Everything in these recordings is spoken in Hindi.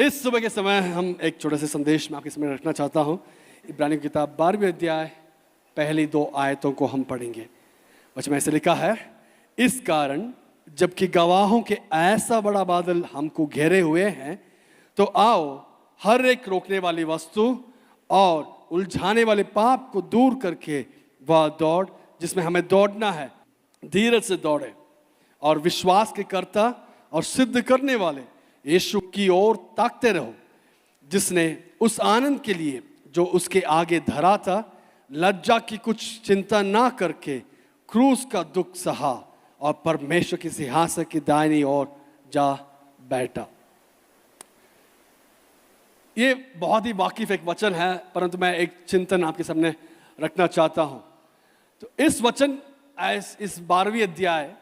इस सुबह के समय हम एक छोटे से संदेश में आपके सामने रखना चाहता हूँ। इब्रानियों की किताब 12वीं अध्याय पहली 2 आयतों को हम पढ़ेंगे। वचन में ऐसे लिखा है, इस कारण जबकि गवाहों के ऐसा बड़ा बादल हमको घेरे हुए हैं, तो आओ हर एक रोकने वाली वस्तु और उलझाने वाले पाप को दूर करके वह दौड़ जिसमें हमें दौड़ना है, धीरज से दौड़े और विश्वास के कर्ता और सिद्ध करने वाले यीशु की ओर ताकते रहो, जिसने उस आनंद के लिए जो उसके आगे धरा था लज्जा की कुछ चिंता ना करके क्रूस का दुख सहा और परमेश्वर के सिंहासन की दाहिनी ओर जा बैठा। ये बहुत ही वाकिफ एक वचन है, परंतु मैं एक चिंतन आपके सामने रखना चाहता हूं। तो इस वचन इस 12वीं अध्याय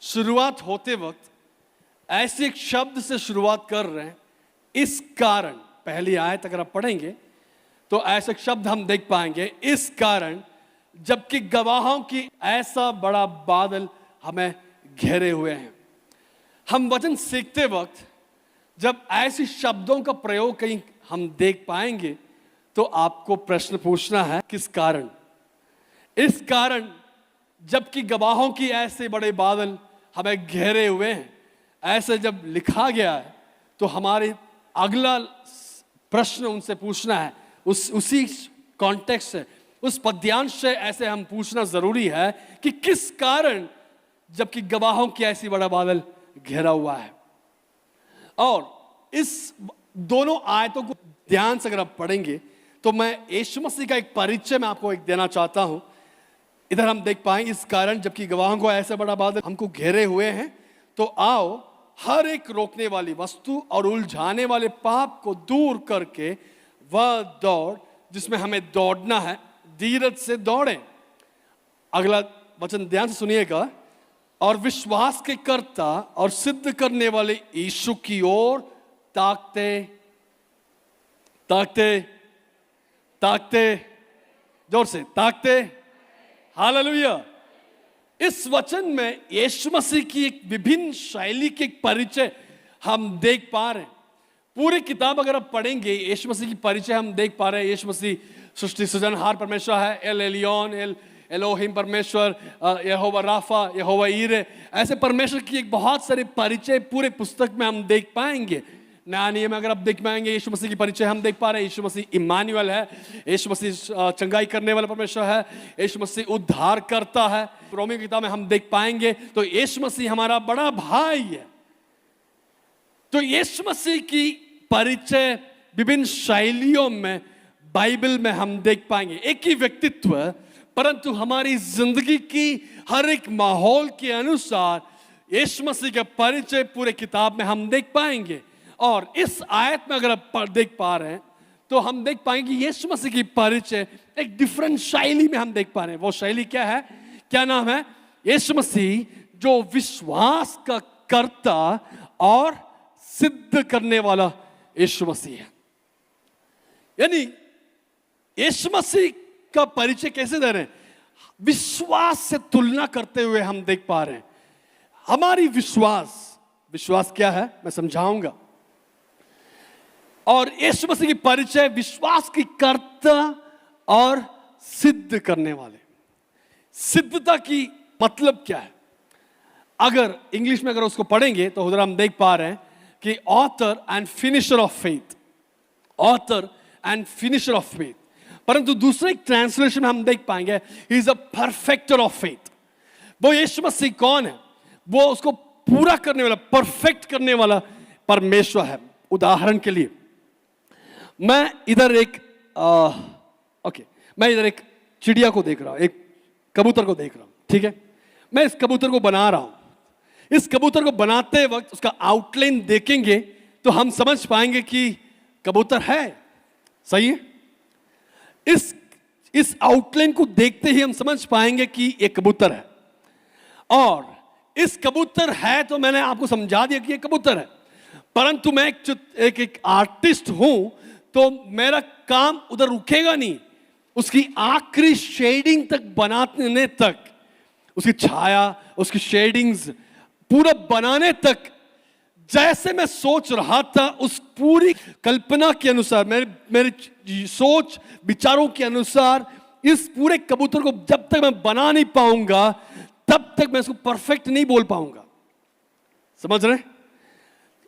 शुरुआत होते वक्त ऐसे एक शब्द से शुरुआत कर रहे हैं। इस कारण पहली आयत अगर आप पढ़ेंगे तो ऐसे शब्द हम देख पाएंगे, इस कारण जबकि गवाहों की ऐसा बड़ा बादल हमें घेरे हुए हैं। हम वचन सीखते वक्त जब ऐसे शब्दों का प्रयोग कहीं हम देख पाएंगे तो आपको प्रश्न पूछना है, किस कारण? इस कारण जबकि गवाहों की ऐसे बड़े बादल हमें घेरे हुए हैं, ऐसे जब लिखा गया है तो हमारे अगला प्रश्न उनसे पूछना है, उसी कॉन्टेक्स्ट से, उस पद्यांश से ऐसे हम पूछना जरूरी है कि किस कारण जबकि गवाहों की ऐसी बड़ा बादल घेरा हुआ है। और इस दोनों आयतों को ध्यान से अगर आप पढ़ेंगे तो मैं यीशु मसीह का एक परिचय मैं आपको एक देना चाहता हूं। इधर हम देख पाएंगे, इस कारण जबकि गवाहों को ऐसा बड़ा बादल हमको घेरे हुए हैं, तो आओ हर एक रोकने वाली वस्तु और उलझाने वाले पाप को दूर करके वह दौड़ जिसमें हमें दौड़ना है, धीरज से दौड़े। अगला वचन ध्यान से सुनिएगा, और विश्वास के कर्ता और सिद्ध करने वाले यीशु की ओर ताकते ताकते ताकते, जोर से ताकते, हालेलुया। इस वचन में यीशु मसीह की एक विभिन्न शैली के परिचय हम देख पा रहे हैं। पूरी किताब अगर आप पढ़ेंगे यीशु मसीह की परिचय हम देख पा रहे हैं। यीशु मसीह सृष्टि सृजनहार परमेश्वर है, एल एलियोन, एल एलोहिम परमेश्वर, यहोवा राफा, यहोवा ईरे, ऐसे परमेश्वर की एक बहुत सारे परिचय पूरे पुस्तक में हम देख पाएंगे। नया नियम में अगर आप देख पाएंगे यीशु मसीह की परिचय हम देख पा रहे हैं। यीशु मसीह इम्मानुएल है, यीशु मसीह चंगाई करने वाला परमेश्वर है, यीशु मसीह उद्धार करता है। रोमी की किताब में हम देख पाएंगे तो यीशु मसीह हमारा बड़ा भाई है। तो यीशु मसीह की परिचय विभिन्न शैलियों में बाइबल में हम देख पाएंगे। एक ही व्यक्तित्व, परंतु हमारी जिंदगी की हर एक माहौल के अनुसार यीशु मसीह का परिचय पूरे किताब में हम देख पाएंगे। और इस आयत में अगर आप देख पा रहे हैं तो हम देख पाएंगे यीशु मसीह की परिचय एक डिफरेंट शैली में हम देख पा रहे हैं। वो शैली क्या है? क्या नाम है? यीशु मसीह जो विश्वास का कर्ता और सिद्ध करने वाला यीशु मसीह है। यानी यीशु मसीह का परिचय कैसे दे रहे हैं? विश्वास से तुलना करते हुए हम देख पा रहे हैं। हमारी विश्वास क्या है मैं समझाऊंगा। और यीशु मसीह की परिचय विश्वास की कर्ता और सिद्ध करने वाले। सिद्धता की मतलब क्या है? अगर इंग्लिश में अगर उसको पढ़ेंगे तो उधर हम देख पा रहे हैं कि author and finisher of faith, author and finisher of faith. परंतु दूसरे ट्रांसलेशन में हम देख पाएंगे he is a परफेक्टर of faith. वो यीशु मसीह कौन है? वो उसको पूरा करने वाला, परफेक्ट करने वाला परमेश्वर है। उदाहरण के लिए मैं इधर एक चिड़िया को देख रहा हूं, एक कबूतर को देख रहा हूं, ठीक है। मैं इस कबूतर को बना रहा हूं। इस कबूतर को बनाते वक्त उसका आउटलाइन देखेंगे तो हम समझ पाएंगे कि कबूतर है, सही है। इस आउटलाइन को देखते ही हम समझ पाएंगे कि एक कबूतर है। और इस कबूतर है तो मैंने आपको समझा दिया कि ये कबूतर है। परंतु मैं एक आर्टिस्ट हूं तो मेरा काम उधर रुकेगा नहीं। उसकी आखिरी शेडिंग तक बनाने तक, उसकी छाया, उसकी शेडिंग्स पूरा बनाने तक जैसे मैं सोच रहा था उस पूरी कल्पना के अनुसार, मेरे सोच विचारों के अनुसार, इस पूरे कबूतर को जब तक मैं बना नहीं पाऊंगा तब तक मैं इसको परफेक्ट नहीं बोल पाऊंगा। समझ रहे?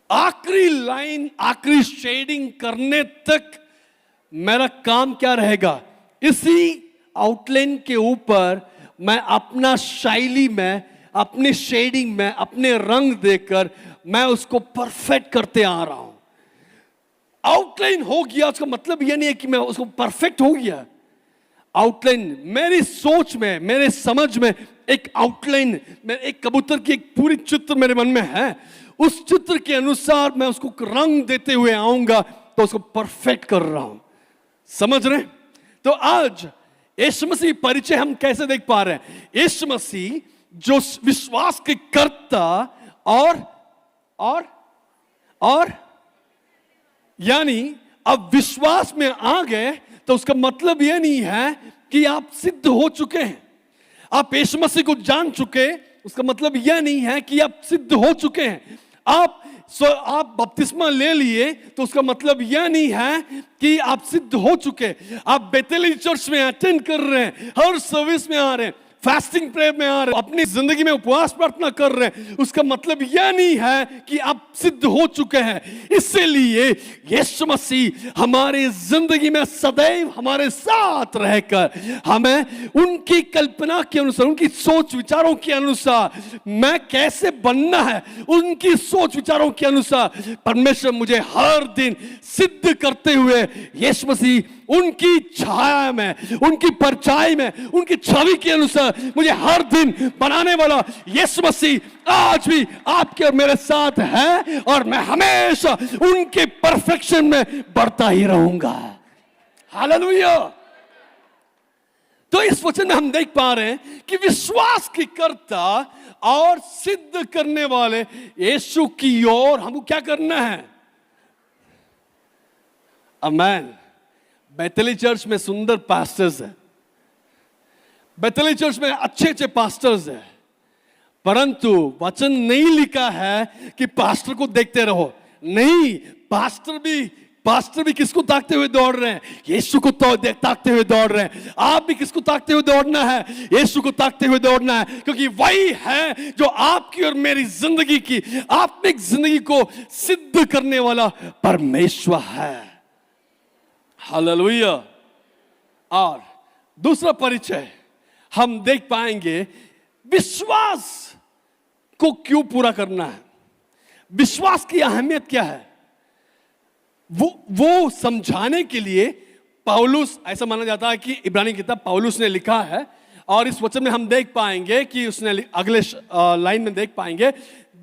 आखिरी लाइन, आखिरी शेडिंग करने तक मेरा काम क्या रहेगा? इसी आउटलाइन के ऊपर मैं अपना शैली में, अपनी शेडिंग में, अपने रंग देकर मैं उसको परफेक्ट करते आ रहा हूं। आउटलाइन हो गया उसका मतलब यह नहीं है कि मैं उसको परफेक्ट हो गया। आउटलाइन मेरी सोच में, मेरे समझ में एक आउटलाइन, एक कबूतर की एक पूरी चित्र मेरे मन में है। उस चित्र के अनुसार मैं उसको रंग देते हुए आऊंगा तो उसको परफेक्ट कर रहा हूं। समझ रहे? तो आज यीशु मसीह परिचय हम कैसे देख पा रहे हैं? यीशु मसीह जो विश्वास के कर्ता और यानी अब विश्वास में आ गए तो उसका मतलब यह नहीं है कि आप सिद्ध हो चुके हैं। आप यीशु मसीह को जान चुके, उसका मतलब यह नहीं है कि आप सिद्ध हो चुके हैं। आप बपतिस्मा ले लिए तो उसका मतलब यह नहीं है कि आप सिद्ध हो चुके। आप बेतेली चर्च में अटेंड कर रहे हैं, हर सर्विस में आ रहे हैं, फास्टिंग प्रेयर में आ रहे हैं, अपनी जिंदगी में उपवास प्रार्थना कर रहे हैं, उसका मतलब यह नहीं है कि आप सिद्ध हो चुके हैं। इसलिए यीशु मसीह हमारी जिंदगी में सदैव हमारे साथ रहकर हमें उनकी कल्पना के अनुसार, उनकी सोच विचारों के अनुसार मैं कैसे बनना है, उनकी सोच विचारों के अनुसार परमेश्वर मुझे हर दिन सिद्ध करते हुए यीशु मसीह उनकी छाया में, उनकी परछाई में, उनकी छवि के अनुसार मुझे हर दिन बनाने वाला यीशु मसीह आज भी आपके और मेरे साथ है और मैं हमेशा उनके परफेक्शन में बढ़ता ही रहूंगा। हालेलुया। तो इस वचन में हम देख पा रहे हैं कि विश्वास की कर्ता और सिद्ध करने वाले यीशु की ओर हमको क्या करना है? आमीन। बेतली चर्च में सुंदर पास्टर्स हैं, बेतली चर्च में अच्छे अच्छे पास्टर्स हैं, परंतु वचन नहीं लिखा है कि पास्टर को देखते रहो। नहीं, पास्टर भी किसको ताकते हुए दौड़ रहे हैं? यीशु को ताकते हुए दौड़ रहे हैं। आप भी किसको ताकते हुए दौड़ना है? यीशु को ताकते हुए दौड़ना है, क्योंकि वही है जो आपकी और मेरी जिंदगी की आत्मिक जिंदगी को सिद्ध करने वाला परमेश्वर है। हालेलुया। और दूसरा परिचय हम देख पाएंगे, विश्वास को क्यों पूरा करना है, विश्वास की अहमियत क्या है, वो समझाने के लिए पौलुस, ऐसा माना जाता है कि इब्रानी किताब पौलुस ने लिखा है। और इस वचन में हम देख पाएंगे कि उसने अगले लाइन में देख पाएंगे,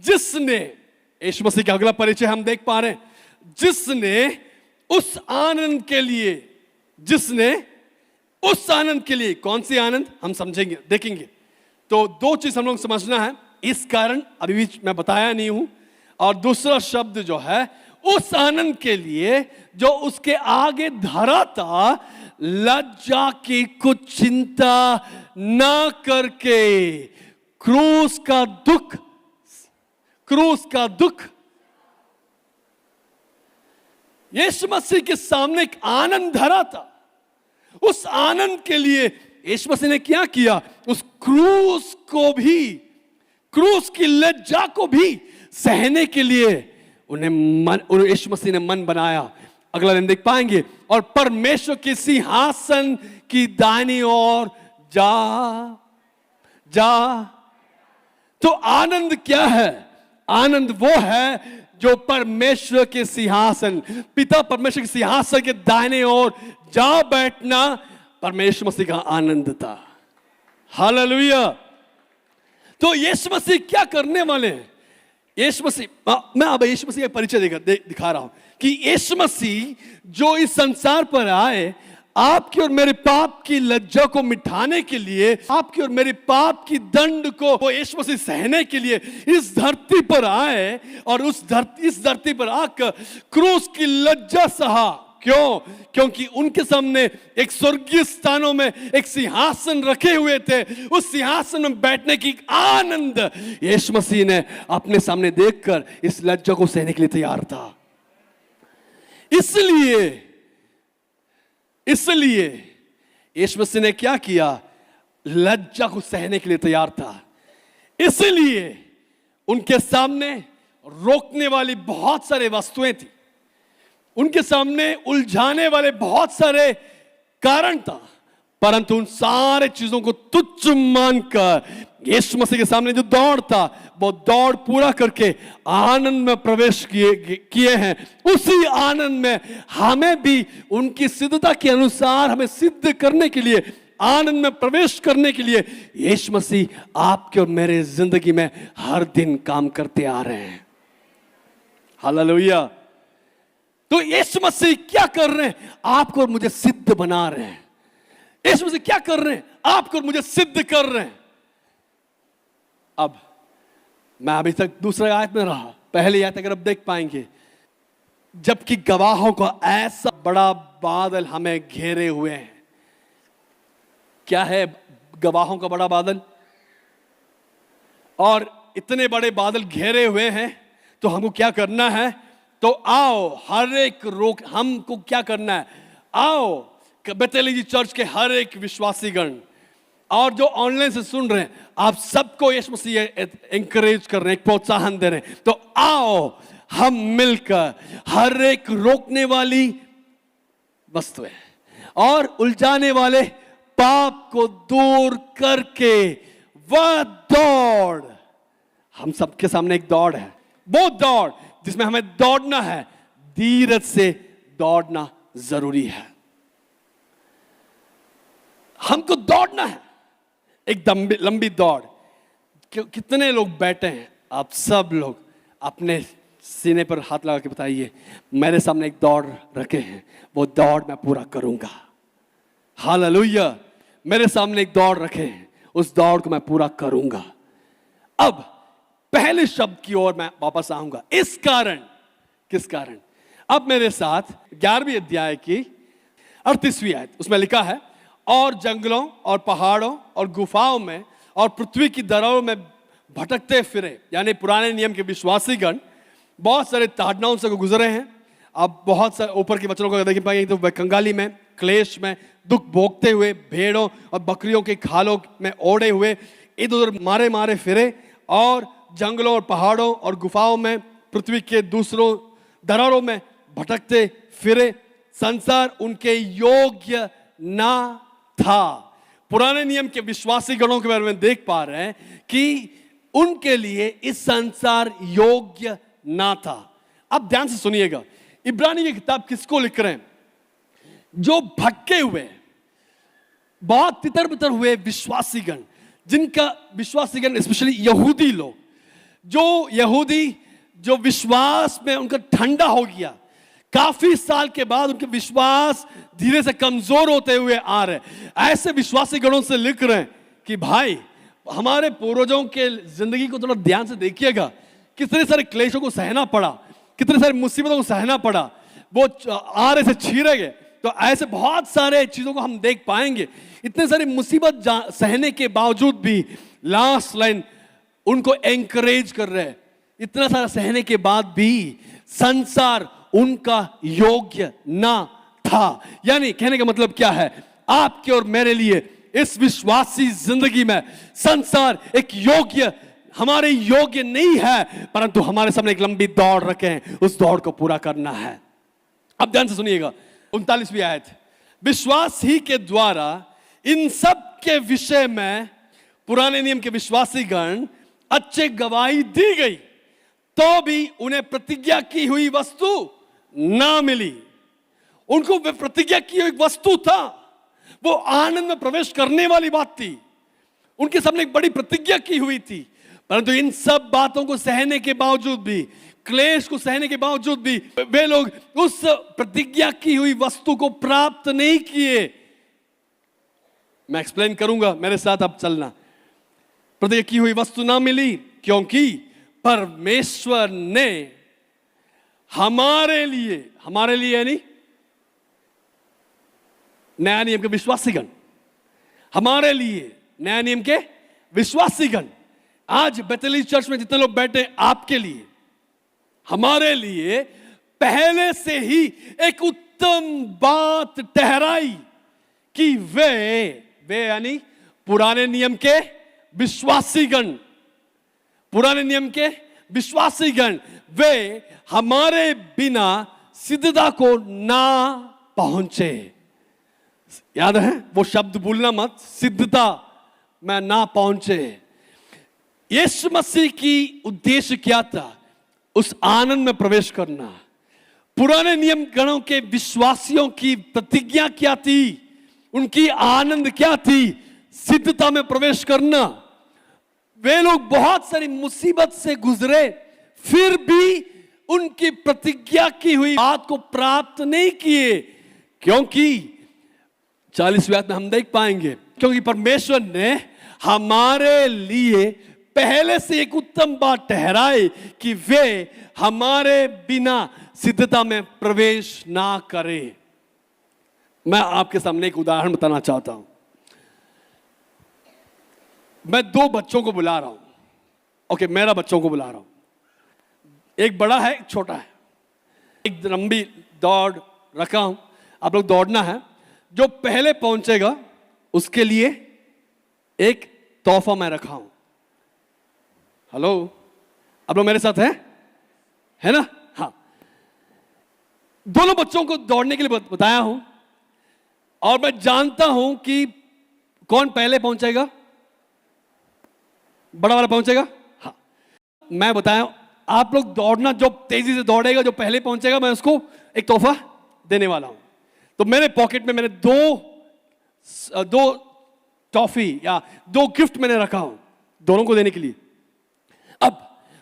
जिसने, यीशु मसीह का अगला परिचय हम देख पा रहे हैं, जिसने उस आनंद के लिए, जिसने उस आनंद के लिए, कौन सी आनंद हम समझेंगे, देखेंगे। तो दो चीज हम लोग समझना है, इस कारण अभी भी मैं बताया नहीं हूं, और दूसरा शब्द जो है उस आनंद के लिए जो उसके आगे धरा था, लज्जा की कुछ चिंता ना करके क्रूस का दुख यीशु मसीह के सामने एक आनंद धरा था। उस आनंद के लिए यीशु मसीह ने क्या किया? उस क्रूस को भी, क्रूस की लज्जा को भी सहने के लिए यीशु मसीह ने मन बनाया। अगला दिन देख पाएंगे, और परमेश्वर के सिंहासन की दाहिनी ओर जा। तो आनंद क्या है? आनंद वो है जो परमेश्वर के सिंहासन, पिता परमेश्वर के सिंहासन के दाहिने ओर जा बैठना परमेश्वर मसीह का आनंद था। हालेलुया। तो यीशु मसीह क्या करने वाले हैं? यीशु मसीह, मैं अब यीशु मसीह का परिचय दिखा रहा हूं कि यीशु मसीह जो इस संसार पर आए, आपके और मेरे पाप की लज्जा को मिटाने के लिए, आपके और मेरे पाप की दंड को वो यीशु मसीह सहने के लिए इस धरती पर आए, और इस धरती पर आकर क्रूस की लज्जा सहा। क्यों? क्योंकि उनके सामने एक स्वर्गीय स्थानों में एक सिंहासन रखे हुए थे। उस सिंहासन में बैठने की आनंद यीशु मसीह ने अपने सामने देखकर इस लज्जा को सहने के लिए तैयार था। इसलिए यीशु मसीह ने क्या किया? लज्जा को सहने के लिए तैयार था। इसलिए उनके सामने रोकने वाली बहुत सारे वस्तुएं थी, उनके सामने उलझाने वाले बहुत सारे कारण था, परंतु उन सारे चीजों को तुच्छ मानकर यीशु मसीह के सामने जो दौड़ था वो दौड़ पूरा करके आनंद में प्रवेश किए हैं। उसी आनंद में हमें भी उनकी सिद्धता के अनुसार हमें सिद्ध करने के लिए, आनंद में प्रवेश करने के लिए यीशु मसीह आपके और मेरे जिंदगी में हर दिन काम करते आ रहे हैं। हालेलुया। तो यीशु मसीह क्या कर रहे हैं? आपको और मुझे सिद्ध बना रहे हैं। यीशु मसीह क्या कर रहे हैं? आपको और मुझे सिद्ध कर रहे हैं। अब मैं अभी तक दूसरे आयत में रहा, पहली आयत अगर आप देख पाएंगे, जबकि गवाहों का ऐसा बड़ा बादल हमें घेरे हुए हैं। क्या है गवाहों का बड़ा बादल? और इतने बड़े बादल घेरे हुए हैं तो हमको क्या करना है? तो आओ हर एक हमको क्या करना है? आओ बेतेली चर्च के हर एक विश्वासी गण और जो ऑनलाइन से सुन रहे हैं, आप सबको यीशु मसीह एंकरेज कर रहे हैं, प्रोत्साहन दे रहे हैं। तो आओ हम मिलकर हर एक रोकने वाली वस्तुएं और उलझाने वाले पाप को दूर करके वह दौड़, हम सबके सामने एक दौड़ है, वो दौड़ जिसमें हमें दौड़ना है, धीरज से दौड़ना जरूरी है। हमको दौड़ना है एक लंबी दौड़। कितने लोग बैठे हैं? आप सब लोग अपने सीने पर हाथ लगा के बताइए, मेरे सामने एक दौड़ रखे हैं, वो दौड़ मैं पूरा करूंगा। हालेलुया। मेरे सामने एक दौड़ रखे हैं, उस दौड़ को मैं पूरा करूंगा। अब पहले शब्द की ओर मैं वापस आऊंगा। इस कारण, किस कारण? अब मेरे साथ 11वीं अध्याय की 38वीं आयत, उसमें लिखा है, और जंगलों और पहाड़ों और गुफाओं में और पृथ्वी की दरारों में भटकते फिरे, यानी पुराने नियम के विश्वासीगण बहुत सारे ताड़नाओं से गुजरे हैं। आप बहुत सारे ऊपर के वचनों को देख पाएंगे तो वे कंगाली में, क्लेश में, दुख भोगते हुए, भेड़ों और बकरियों के खालों में ओढ़े हुए इधर उधर मारे मारे फिरे, और जंगलों और पहाड़ों और गुफाओं में, पृथ्वी के दूसरों दरारों में भटकते फिरे। संसार उनके योग्य ना था। पुराने नियम के विश्वासी गणों के बारे में देख पा रहे हैं कि उनके लिए इस संसार योग्य ना था। अब ध्यान से सुनिएगा, इब्रानी की किताब किसको लिख रहे हैं? जो भटके हुए, बहुत तितर बितर हुए विश्वासीगण, जिनका विश्वासीगण स्पेशली यहूदी लोग, जो यहूदी जो विश्वास में उनका ठंडा हो गया, काफी साल के बाद उनके विश्वास धीरे से कमजोर होते हुए आ रहे, ऐसे विश्वासी गणों से लिख रहे हैं कि भाई हमारे पूर्वजों के जिंदगी को थोड़ा ध्यान से देखिएगा, कितने सारे क्लेशों को सहना पड़ा, कितने सारे मुसीबतों को सहना पड़ा, वो आरे से छीरे गए। तो ऐसे बहुत सारे चीजों को हम देख पाएंगे। इतने सारी मुसीबत सहने के बावजूद भी लास्ट लाइन उनको एंकरेज कर रहे हैं। इतना सारा सहने के बाद भी संसार उनका योग्य ना था। यानी कहने का मतलब क्या है? आपके और मेरे लिए इस विश्वासी जिंदगी में संसार एक योग्य, हमारे योग्य नहीं है, परंतु हमारे सामने एक लंबी दौड़ रखे हैं, उस दौड़ को पूरा करना है। अब ध्यान से सुनिएगा 39वीं आयत, विश्वास ही के द्वारा इन सब के विषय में पुराने नियम के विश्वासी गण अच्छे गवाही दी गई, तो भी उन्हें प्रतिज्ञा की हुई वस्तु ना मिली। उनको वे प्रतिज्ञा की हुई वस्तु था, वो आनंद में प्रवेश करने वाली बात थी, उनके सामने एक बड़ी प्रतिज्ञा की हुई थी, परंतु इन सब बातों को सहने के बावजूद भी, क्लेश को सहने के बावजूद भी वे लोग उस प्रतिज्ञा की हुई वस्तु को प्राप्त नहीं किए। मैं एक्सप्लेन करूंगा, मेरे साथ अब चलना। प्रतिज्ञा की हुई वस्तु ना मिली क्योंकि परमेश्वर ने हमारे लिए यानी नया नियम के विश्वासीगण, हमारे लिए नया नियम के विश्वासीगण, आज बेथेली चर्च में जितने लोग बैठे, आपके लिए, हमारे लिए पहले से ही एक उत्तम बात ठहराई कि वे यानी पुराने नियम के विश्वासीगण, पुराने नियम के विश्वासीगण, वे हमारे बिना सिद्धता को ना पहुंचे। याद है वो शब्द भूलना मत, सिद्धता में ना पहुंचे। यीशु मसीह की उद्देश्य क्या था? उस आनंद में प्रवेश करना। पुराने नियम गणों के विश्वासियों की प्रतिज्ञा क्या थी? उनकी आनंद क्या थी? सिद्धता में प्रवेश करना। वे लोग बहुत सारी मुसीबत से गुजरे, फिर भी उनकी प्रतिज्ञा की हुई बात को प्राप्त नहीं किए, क्योंकि 40 आयत में हम देख पाएंगे, क्योंकि परमेश्वर ने हमारे लिए पहले से एक उत्तम बात ठहराई कि वे हमारे बिना सिद्धता में प्रवेश ना करें। मैं आपके सामने एक उदाहरण बताना चाहता हूं। मैं 2 बच्चों को बुला रहा हूं। ओके, मेरा बच्चों को बुला रहा हूं। एक बड़ा है, एक छोटा है। एक लंबी दौड़ रखा हूं, आप लोग दौड़ना है। जो पहले पहुंचेगा उसके लिए एक तोहफा मैं रखा हूं। हेलो, आप लोग मेरे साथ हैं? है ना? हाँ, दोनों बच्चों को दौड़ने के लिए बताया हूं, और मैं जानता हूं कि कौन पहले पहुंचेगा। बड़ा वाला पहुंचेगा। हाँ, मैं बताया, आप लोग दौड़ना, जो तेजी से दौड़ेगा, जो पहले पहुंचेगा, मैं उसको एक तोहफा देने वाला हूं। तो मेरे पॉकेट में मैंने दो टॉफी या 2 गिफ्ट मैंने रखा हूं दोनों को देने के लिए। अब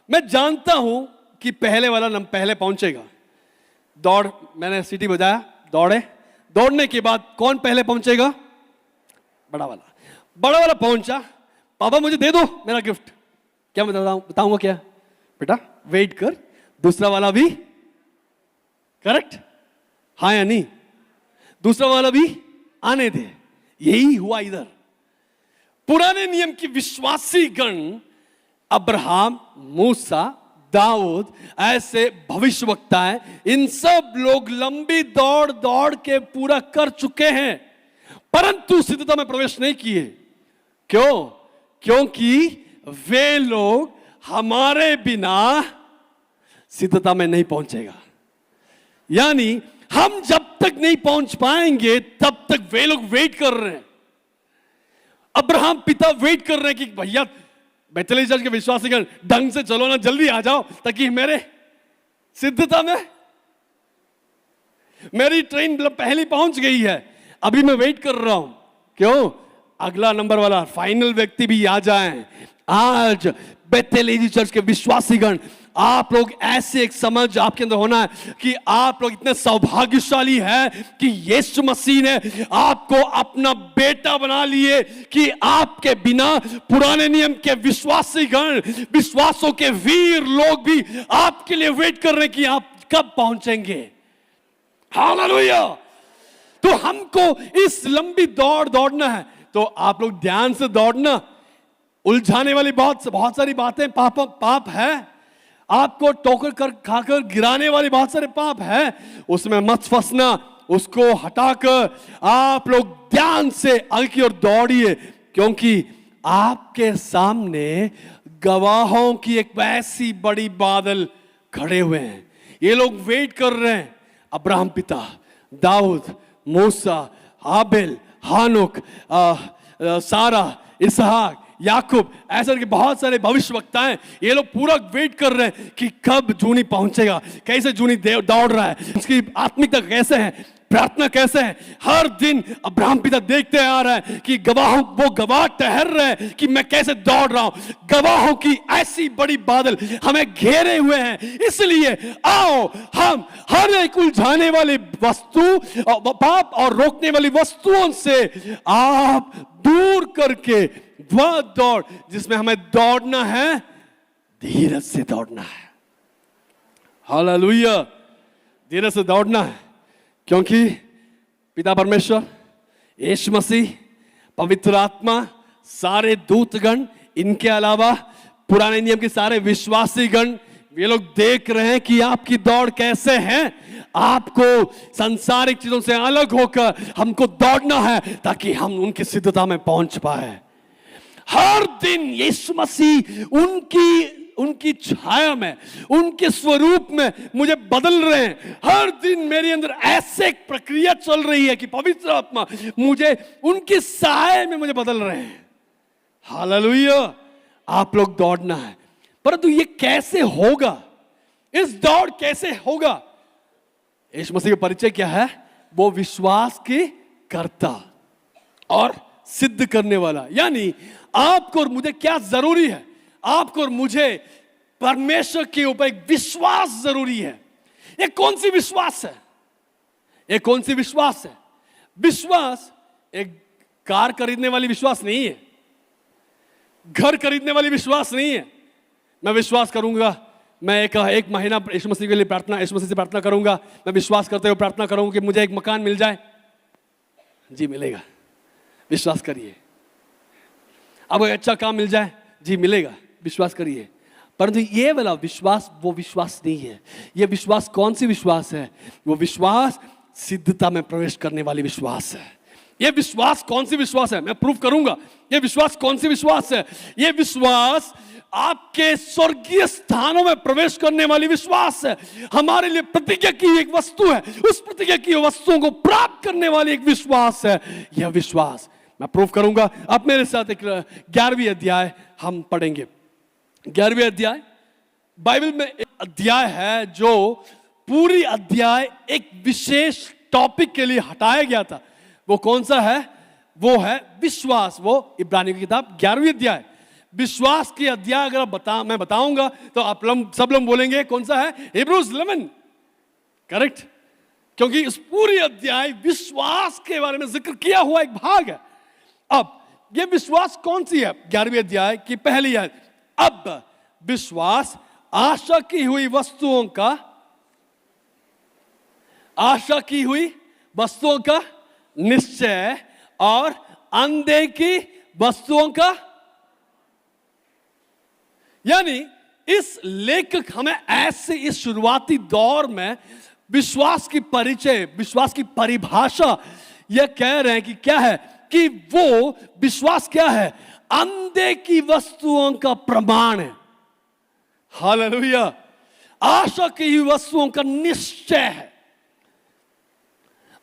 मैं जानता हूं कि पहले वाला पहले पहुंचेगा। दौड़, मैंने सीटी बजाया, दौड़े। दौड़ने के बाद कौन पहले पहुंचेगा? बड़ा वाला। बड़ा वाला पहुंचा, पापा मुझे दे दो मेरा गिफ्ट। क्या मैं बताऊंगा क्या? बेटा वेट कर, दूसरा वाला भी। करेक्ट? हाँ या नहीं? दूसरा वाला भी आने दे। यही हुआ इधर। पुराने नियम की विश्वासी गण, अब्राहम, मूसा, दाऊद, ऐसे भविष्यवक्ता हैं, इन सब लोग लंबी दौड़ दौड़ के पूरा कर चुके हैं, परंतु सिद्धता में प्रवेश नहीं किए। क्यों? क्योंकि वे लोग हमारे बिना सिद्धता में नहीं पहुंचेगा। यानी हम जब तक नहीं पहुंच पाएंगे तब तक वे लोग वेट कर रहे हैं। अब्राहम पिता वेट कर रहे हैं कि भैया बेथेली चर्च के विश्वासीगण ढंग से चलो ना, जल्दी आ जाओ, ताकि मेरे सिद्धता में, मेरी ट्रेन पहले पहुंच गई है, अभी मैं वेट कर रहा हूं। क्यों? अगला नंबर वाला फाइनल व्यक्ति भी आ जाए। आज बेथेली चर्च के विश्वासीगण, आप लोग ऐसे एक समझ आपके अंदर होना है कि आप लोग इतने सौभाग्यशाली हैं कि यीशु मसीह ने आपको अपना बेटा बना लिए, कि आपके बिना पुराने नियम के विश्वासीगण, विश्वासों के वीर लोग भी आपके लिए वेट कर रहे हैं कि आप कब पहुंचेंगे। हालेलुया! तो हमको इस लंबी दौड़ दौड़ना है, तो आप लोग ध्यान से दौड़ना। उलझाने वाली बहुत सारी बातें, पाप है, आपको टोकर कर खाकर गिराने वाली बहुत सारे पाप है, उसमें मत फंसना। उसको हटाकर आप लोग ध्यान से आगे की ओर दौड़िए, क्योंकि आपके सामने गवाहों की एक ऐसी बड़ी बादल खड़े हुए हैं। ये लोग वेट कर रहे हैं। अब्राहम पिता, दाऊद, मूसा, हाबिल, हानुक, सारा, इसहाक, याकूब, ऐसे के बहुत सारे भविष्यवक्ता हैं। ये लोग पूरा वेट कर रहे हैं कि कब जूनी पहुंचेगा, कैसे जूनी दौड़ रहा है, उसकी आत्मिकता कैसे है, प्रार्थना कैसे है। हर दिन अब्राहम पिता देखते आ रहा है कि वो गवाह ठहर रहे हैं कि मैं कैसे दौड़ रहा हूं। गवाहों की ऐसी बड़ी बादल हमें घेरे हुए हैं। इसलिए आओ हम हर एक उलझाने वाली वस्तु, पाप और रोकने वाली वस्तुओं से आप दूर करके वह दौड़, जिसमें हमें दौड़ना है, धीरज से दौड़ना है। हालेलुया! धीरज से दौड़ना है, क्योंकि पिता परमेश्वर यीशु मसीह, पवित्र आत्मा, सारे दूतगण, इनके अलावा पुराने नियम के सारे विश्वासी गण, ये लोग देख रहे हैं कि आपकी दौड़ कैसे है। आपको सांसारिक चीजों से अलग होकर हमको दौड़ना है ताकि हम उनकी सिद्धता में पहुंच पाए। हर दिन यीशु मसीह उनकी छाया में, उनके स्वरूप में मुझे बदल रहे हैं। हर दिन मेरे अंदर ऐसे एक प्रक्रिया चल रही है कि पवित्र आत्मा मुझे उनके साए में मुझे बदल रहे हैं। हालेलुया। आप लोग दौड़ना है, परंतु ये कैसे होगा? इस दौड़ कैसे होगा? यीशु मसीह का परिचय क्या है? वो विश्वास के कर्ता और सिद्ध करने वाला। यानी आपको और मुझे क्या जरूरी है? आपको और मुझे परमेश्वर के ऊपर एक विश्वास जरूरी है। ये कौन सी विश्वास है? ये कौन सी विश्वास है? विश्वास एक कार खरीदने वाली विश्वास नहीं है, घर खरीदने वाली विश्वास नहीं है। मैं विश्वास करूंगा, मैं एक महीना यीशु मसीह के लिए यीशु मसीह से प्रार्थना करूंगा, मैं विश्वास करते हुए प्रार्थना करूंगा कि मुझे एक मकान मिल जाए। जी मिलेगा, विश्वास करिए। अब एक अच्छा काम मिल जाए, जी मिलेगा, विश्वास करिए। परंतु ये वाला विश्वास वो विश्वास नहीं है। ये विश्वास कौन सी विश्वास है? वो विश्वास सिद्धता में प्रवेश करने वाली विश्वास है। ये विश्वास कौन सी विश्वास है? मैं प्रूफ करूंगा। ये विश्वास कौन सी विश्वास है? ये विश्वास आपके स्वर्गीय स्थानों में प्रवेश करने वाली विश्वास है। हमारे लिए प्रतिज्ञा की एक वस्तु है, उस प्रतिज्ञा की वस्तुओं को प्राप्त करने वाली एक विश्वास है। यह विश्वास मैं प्रूफ करूंगा। अब मेरे साथ एक 11वीं अध्याय हम पढ़ेंगे। 11वीं अध्याय बाइबल में एक अध्याय है जो पूरी अध्याय एक विशेष टॉपिक के लिए हटाया गया था। वो कौन सा है? वो है विश्वास। वो इब्रानियों की किताब 11वीं अध्याय, विश्वास की अध्याय। अगर मैं बताऊंगा तो आप सब लोग बोलेंगे कौन सा है? Hebrews 11, correct? क्योंकि इस पूरी अध्याय विश्वास के बारे में जिक्र किया हुआ एक भाग है। अब ये विश्वास कौन सी है? 11वीं अध्याय की पहली है, अब विश्वास आशा की हुई वस्तुओं का निश्चय और अनदेखी वस्तुओं का। यानी इस लेखक हमें ऐसे इस शुरुआती दौर में विश्वास की परिचय, विश्वास की परिभाषा यह कह रहे हैं कि क्या है? कि वो विश्वास क्या है? अनदेखी वस्तुओं का प्रमाण है। हालेलुया। आशा की हुई वस्तुओं का निश्चय है,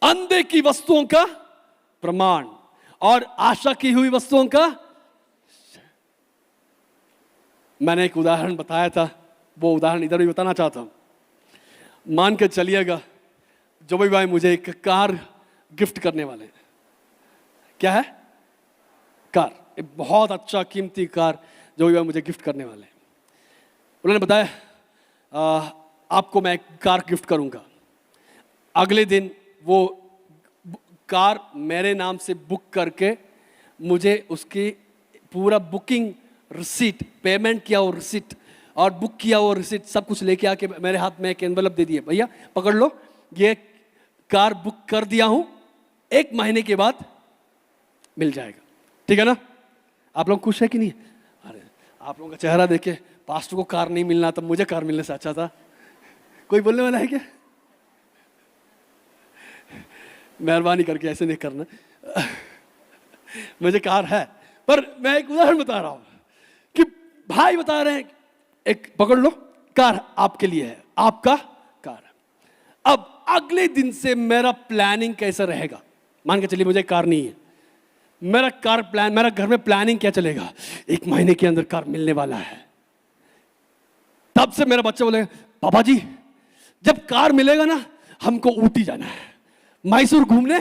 अनदेखी वस्तुओं का प्रमाण और आशा की हुई वस्तुओं का। मैंने एक उदाहरण बताया था, वो उदाहरण इधर भी बताना चाहता हूं। मान कर चलिएगा जो भाई मुझे एक कार गिफ्ट करने वाले हैं। क्या है? कार, एक बहुत अच्छा कीमती कार जो भाई मुझे गिफ्ट करने वाले हैं। उन्होंने बताया आपको मैं एक कार गिफ्ट करूंगा। अगले दिन वो कार मेरे नाम से बुक करके मुझे उसकी पूरा बुकिंग रिसीट, पेमेंट किया वो रिसीट और बुक किया वो रिसीट सब कुछ लेके आके मेरे हाथ में एक एनवेलप दे दिए, भैया पकड़ लो, ये कार बुक कर दिया हूं, 1 महीने के बाद मिल जाएगा। ठीक है ना? आप लोग खुश है कि नहीं? अरे आप लोगों का चेहरा देखे पास्टर को कार नहीं मिलना, तब मुझे कार मिलने से अच्छा था। कोई बोलने वाला है क्या? मेहरबानी करके ऐसे नहीं करना। मुझे कार है, पर मैं एक उदाहरण बता रहा हूं कि भाई बता रहे हैं एक पकड़ लो, कार आपके लिए है, आपका कार है। अब अगले दिन से मेरा प्लानिंग कैसा रहेगा? मान के चलिए मुझे कार नहीं है, मेरा घर में प्लानिंग क्या चलेगा? 1 महीने के अंदर कार मिलने वाला है। तब से मेरा बच्चा बोलेगा पापा जी जब कार मिलेगा ना हमको ऊटी जाना है, मैसूर घूमने।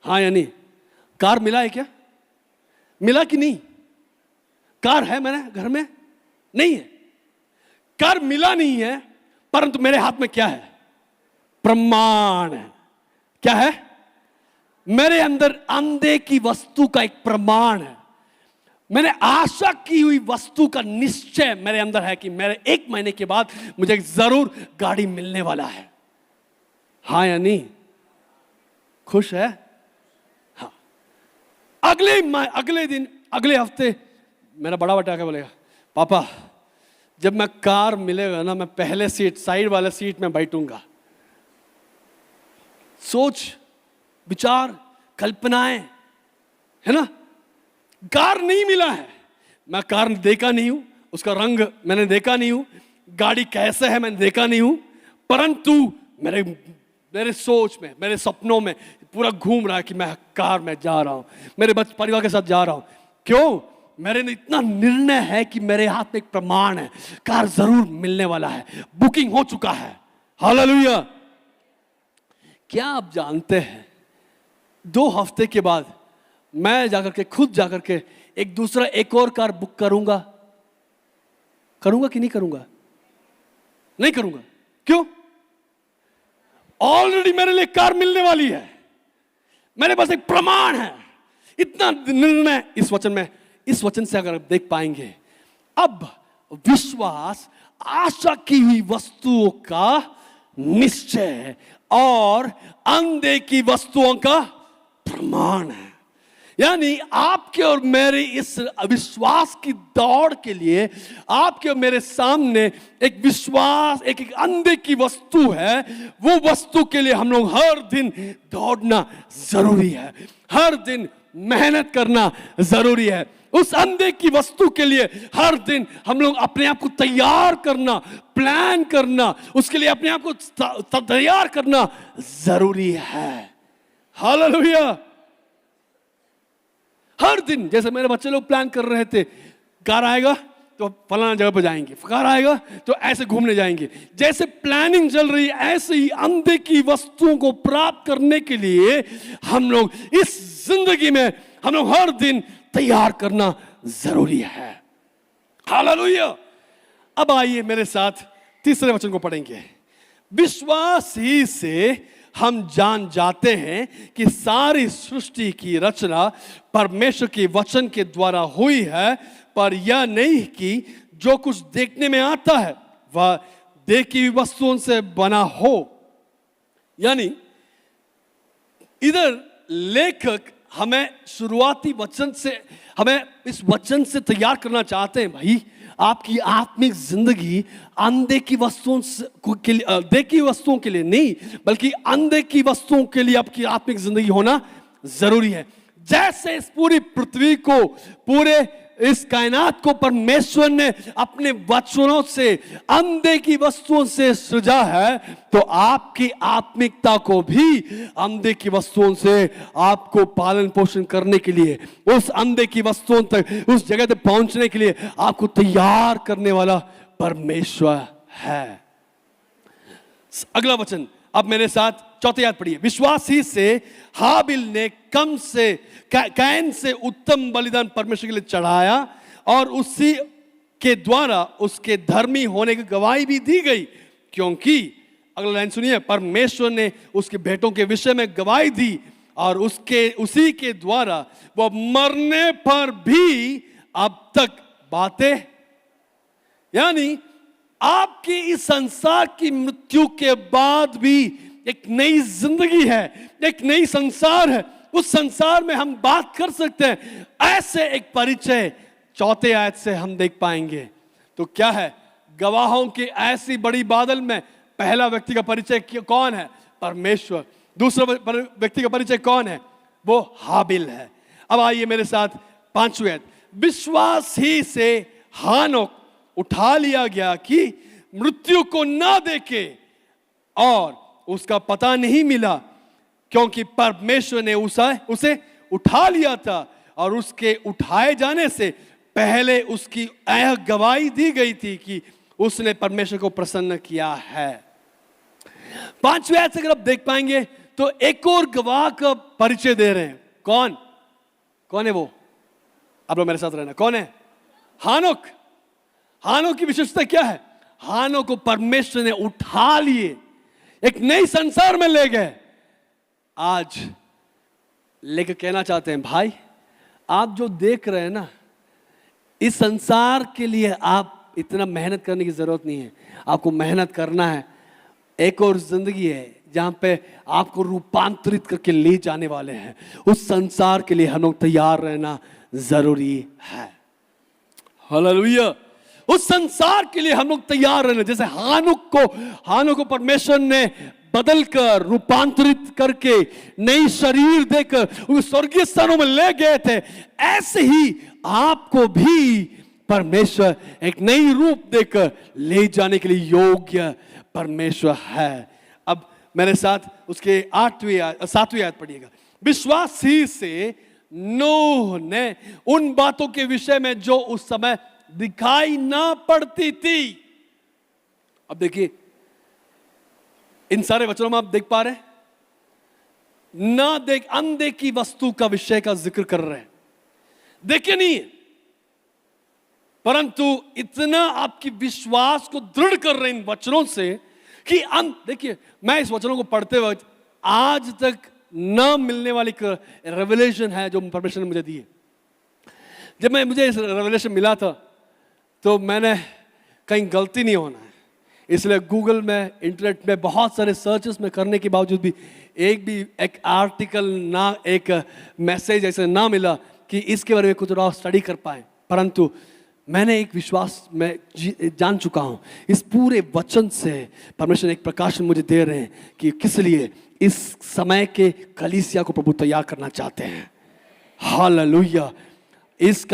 हाँ या नहीं? कार मिला है क्या? मिला कि नहीं? कार है मेरे घर में? नहीं है। कार मिला नहीं है, परंतु मेरे हाथ में क्या है? प्रमाण है। क्या है? मेरे अंदर अनदेखी वस्तु का एक प्रमाण है। मैंने आशा की हुई वस्तु का निश्चय मेरे अंदर है कि मेरे 1 महीने के बाद मुझे जरूर गाड़ी मिलने वाला है। हाँ या नहीं? खुश है? अगले दिन अगले हफ्ते मेरा बड़ा बेटा क्या बोलेगा, पापा जब मैं कार मिलेगा ना मैं पहले सीट साइड वाले सीट में बैठूंगा। सोच विचार कल्पनाएं है ना। कार नहीं मिला है, मैं कार देखा नहीं हूं, उसका रंग मैंने देखा नहीं हूं, गाड़ी कैसे है मैंने देखा नहीं हूं, परंतु मेरे सोच में मेरे सपनों में पूरा घूम रहा है कि मैं कार में जा रहा हूं, मेरे परिवार के साथ जा रहा हूं। क्यों? मेरे में इतना निर्णय है कि मेरे हाथ में एक प्रमाण है, कार जरूर मिलने वाला है, बुकिंग हो चुका है। हालेलुया। क्या आप जानते हैं 2 हफ्ते के बाद मैं जाकर के खुद जाकर के एक और कार बुक करूंगा कि नहीं करूंगा? नहीं करूंगा। क्यों? ऑलरेडी मेरे लिए कार मिलने वाली है, मेरे पास एक प्रमाण है। इतना निर्णय इस वचन से अगर आप देख पाएंगे। अब विश्वास आशा की हुई वस्तुओं का निश्चय है और अनदेखी वस्तुओं का प्रमाण है। यानी आपके और मेरे इस अविश्वास की दौड़ के लिए आपके और मेरे सामने एक विश्वास एक अनदेखी वस्तु है। वो वस्तु के लिए हम लोग हर दिन दौड़ना जरूरी है, हर दिन मेहनत करना जरूरी है। उस अनदेखी वस्तु के लिए हर दिन हम लोग अपने आप को तैयार करना, प्लान करना, उसके लिए अपने आप को तैयार करना जरूरी है। हालेलुया। हर दिन जैसे मेरे बच्चे लोग प्लान कर रहे थे, कार आएगा तो फलाना जगह पर जाएंगे, कार आएगा तो ऐसे घूमने जाएंगे। जैसे प्लानिंग चल रही ऐसे ही अनदेखी वस्तुओं को प्राप्त करने के लिए हम लोग इस जिंदगी में हम लोग हर दिन तैयार करना जरूरी है। हालेलुया। अब आइए मेरे साथ तीसरे वचन को पढ़ेंगे। विश्वास ही से हम जान जाते हैं कि सारी सृष्टि की रचना परमेश्वर के वचन के द्वारा हुई है, पर यह नहीं कि जो कुछ देखने में आता है वह देखी हुई वस्तुओं से बना हो। यानी इधर लेखक हमें शुरुआती वचन से हमें इस वचन से तैयार करना चाहते हैं, भाई आपकी आत्मिक जिंदगी अनदेखी वस्तुओं के लिए, देखी वस्तुओं के लिए नहीं बल्कि अनदेखी वस्तुओं के लिए आपकी आत्मिक जिंदगी होना जरूरी है। जैसे इस पूरी पृथ्वी को, पूरे इस कायनात को परमेश्वर ने अपने वचनों से अनदेखी वस्तुओं से सृजा है, तो आपकी आत्मिकता को भी अनदेखी वस्तुओं से आपको पालन पोषण करने के लिए, उस अनदेखी वस्तुओं तक, उस जगह तक पहुंचने के लिए आपको तैयार करने वाला परमेश्वर है। अगला वचन अब मेरे साथ चौथे आयत पढ़िए। विश्वास ही से हाबिल ने कैन से उत्तम बलिदान परमेश्वर के लिए चढ़ाया और उसी के द्वारा उसके धर्मी होने की गवाही भी दी गई, क्योंकि अगला लाइन सुनिए, परमेश्वर ने उसके बेटों के विषय में गवाही दी और उसी के द्वारा वो मरने पर भी अब तक बातें, यानी आपकी इस संसार की मृत्यु के बाद भी एक नई जिंदगी है, एक नई संसार है। उस संसार में हम बात कर सकते हैं। ऐसे एक परिचय चौथे आयत से हम देख पाएंगे। तो क्या है? गवाहों की ऐसी बड़ी बादल में पहला व्यक्ति का परिचय कौन है? परमेश्वर। दूसरा व्यक्ति का परिचय कौन है? वो हाबिल है। अब आइए मेरे साथ पांचवी आयत। विश्वास ही से हानोक उठा लिया गया कि मृत्यु को ना देखे और उसका पता नहीं मिला, क्योंकि परमेश्वर ने उसे उठा लिया था और उसके उठाए जाने से पहले उसकी यह गवाही दी गई थी कि उसने परमेश्वर को प्रसन्न किया है। पांचवें आयत से अगर आप देख पाएंगे तो एक और गवाह का परिचय दे रहे हैं। कौन है वो? आप लोग मेरे साथ रहना। कौन है? हानोक। हानोक की विशेषता क्या है? हानोक को परमेश्वर ने उठा लिए, एक नई संसार में ले गए। आज लेकर कहना चाहते हैं, भाई आप जो देख रहे हैं ना, इस संसार के लिए आप इतना मेहनत करने की जरूरत नहीं है। आपको मेहनत करना है। एक और जिंदगी है, जहाँ पे आपको रूपांतरित करके ले जाने वाले हैं, उस संसार के लिए हम लोग तैयार रहना जरूरी है। हालेलुया। उस संसार के लिए हम लोग तैयार रहना। जैसे हानुक को परमेश्वर ने बदल कर, रूपांतरित करके, नई शरीर देकर उस स्वर्गीय स्थानों में ले गए थे, ऐसे ही आपको भी परमेश्वर एक नई रूप देकर ले जाने के लिए योग्य परमेश्वर है। अब मेरे साथ उसके 7वीं आयत पढ़िएगा। विश्वास ही से नूह ने उन बातों के विषय में जो उस समय दिखाई ना पड़ती थी। अब देखिए, इन सारे वचनों में आप देख पा रहे हैं, अनदेखी वस्तु का विषय का जिक्र कर रहे हैं। देखे नहीं है, परंतु इतना आपकी विश्वास को दृढ़ कर रहे हैं इन वचनों से कि देखिए, मैं इस वचनों को पढ़ते वक्त आज तक न मिलने वाली रेवलेशन है जो परमेश्वर ने मुझे दी है। जब मुझे इस रेवलेशन मिला था तो मैंने कहीं गलती नहीं होना है, इसलिए गूगल में, इंटरनेट में बहुत सारे सर्चेस में करने के बावजूद भी एक आर्टिकल ना, एक मैसेज ऐसे ना मिला कि इसके बारे में कुछ और स्टडी कर पाए। परंतु मैंने एक विश्वास में जान चुका हूँ, इस पूरे वचन से परमेश्वर एक प्रकाशन मुझे दे रहे हैं कि किस लिए इस समय के कलीसिया को प्रभु तैयार करना चाहते हैं। हालेलुया। इस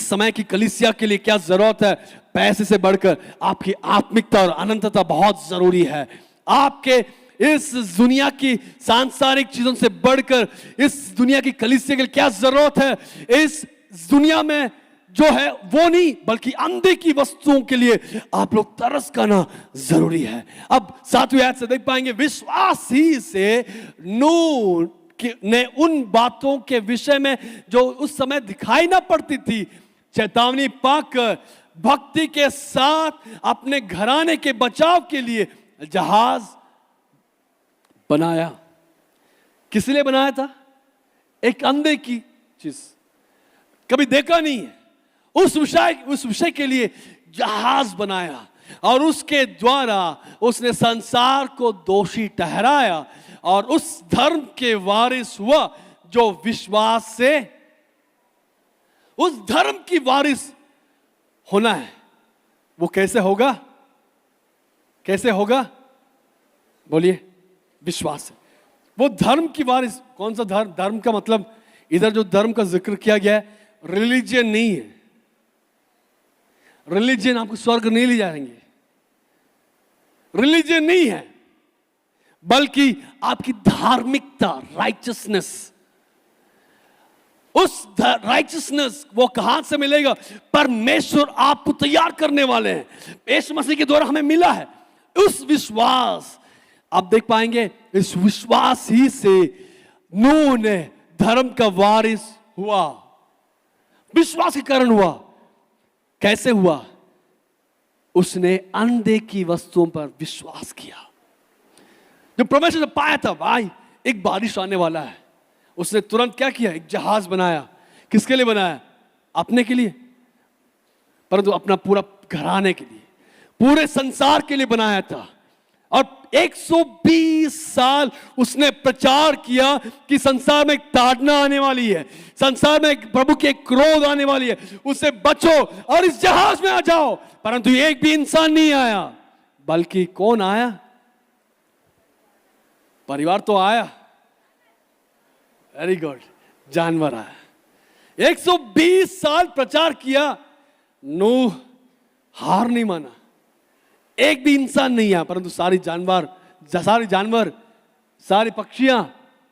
समय की कलीसिया के लिए क्या जरूरत है? पैसे से बढ़कर आपकी आत्मिकता और अनंतता बहुत जरूरी है। आपके इस दुनिया की सांसारिक चीजों से बढ़कर इस दुनिया की कलीसिया के लिए क्या जरूरत है? इस दुनिया में जो है वो नहीं, बल्कि अनदेखी वस्तुओं के लिए आप लोग तरस करना जरूरी है। अब 7वीं आयत से देख पाएंगे, विश्वास ही से नूह ने उन बातों के विषय में जो उस समय दिखाई ना पड़ती थी, चेतावनी पाकर भक्ति के साथ अपने घराने के बचाव के लिए जहाज बनाया। किस लिए बनाया था? एक अनदेखी चीज, कभी देखा नहीं है, उस विषय के लिए जहाज बनाया और उसके द्वारा उसने संसार को दोषी ठहराया और उस धर्म के वारिस हुआ जो विश्वास से, उस धर्म की वारिस होना है। वो कैसे होगा? कैसे होगा? बोलिए। विश्वास से। वो धर्म की वारिस। कौन सा धर्म? धर्म का मतलब इधर जो धर्म का जिक्र किया गया है, रिलीजियन नहीं है। रिलीजियन आपको स्वर्ग नहीं ले जाएंगे, रिलीजियन नहीं है, बल्कि आपकी धार्मिकता, राइचसनेस। उस राइचसनेस वो कहां से मिलेगा? परमेश्वर आपको तैयार करने वाले हैं, यीशु मसीह के द्वारा हमें मिला है। उस विश्वास, आप देख पाएंगे, इस विश्वास ही से नूह ने धर्म का वारिस हुआ। विश्वास के कारण हुआ। कैसे हुआ? उसने अनदेखी वस्तुओं पर विश्वास किया। जब परमेश्वर ने पाया था भाई एक बारिश आने वाला है, उसने तुरंत क्या किया? एक जहाज बनाया। किसके लिए बनाया? अपने के लिए, परंतु अपना पूरा घराने के लिए, पूरे संसार के लिए बनाया था। और 120 साल उसने प्रचार किया कि संसार में एक ताड़ना आने वाली है, संसार में एक प्रभु के क्रोध आने वाली है, उससे बचो और इस जहाज में आ जाओ। परंतु एक भी इंसान नहीं आया, बल्कि कौन आया? परिवार तो आया, वेरी गुड, जानवर आया। 120 साल प्रचार किया, नूह हार नहीं माना। एक भी इंसान नहीं आया, परंतु सारे जानवर, सारी पक्षियां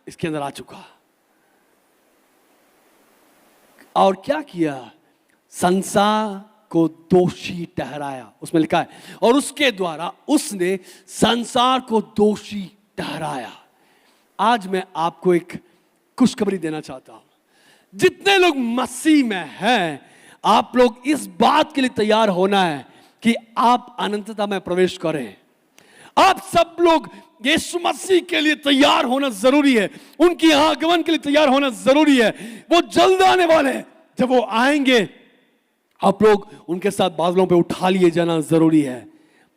इसके अंदर आ चुका। और क्या किया? संसार को दोषी ठहराया, उसमें लिखा है, और उसके द्वारा उसने संसार को दोषी ठहराया। आज मैं आपको एक खुशखबरी देना चाहता हूं। जितने लोग मसीह में हैं, आप लोग इस बात के लिए तैयार होना है कि आप अनंतता में प्रवेश करें। आप सब लोग यीशु मसीह के लिए तैयार होना जरूरी है, उनकी आगमन के लिए तैयार होना जरूरी है। वो जल्द आने वाले हैं। जब वो आएंगे, आप लोग उनके साथ बादलों पे उठा लिए जाना जरूरी है।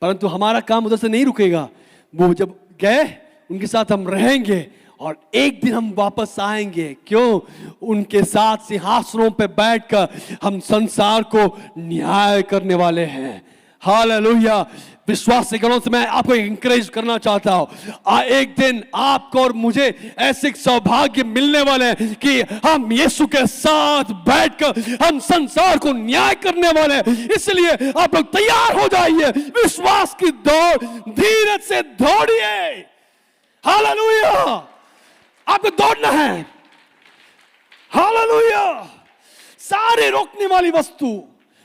परंतु हमारा काम उधर से नहीं रुकेगा। वो जब गए, उनके साथ हम रहेंगे और एक दिन हम वापस आएंगे। क्यों? उनके साथ सिंहासनों पे बैठकर हम संसार को न्याय करने वाले हैं। हालेलुया। विश्वास से मैं आपको इंकरेज करना चाहता हूं, एक दिन आपको और मुझे ऐसे सौभाग्य मिलने वाले हैं कि हम यीशु के साथ बैठकर हम संसार को न्याय करने वाले हैं। इसलिए आप लोग तैयार हो जाइए, विश्वास की दौड़ धीरज से दौड़िए। हालेलुया। आपको दौड़ना है। हालेलुया। सारे रोकने वाली वस्तु,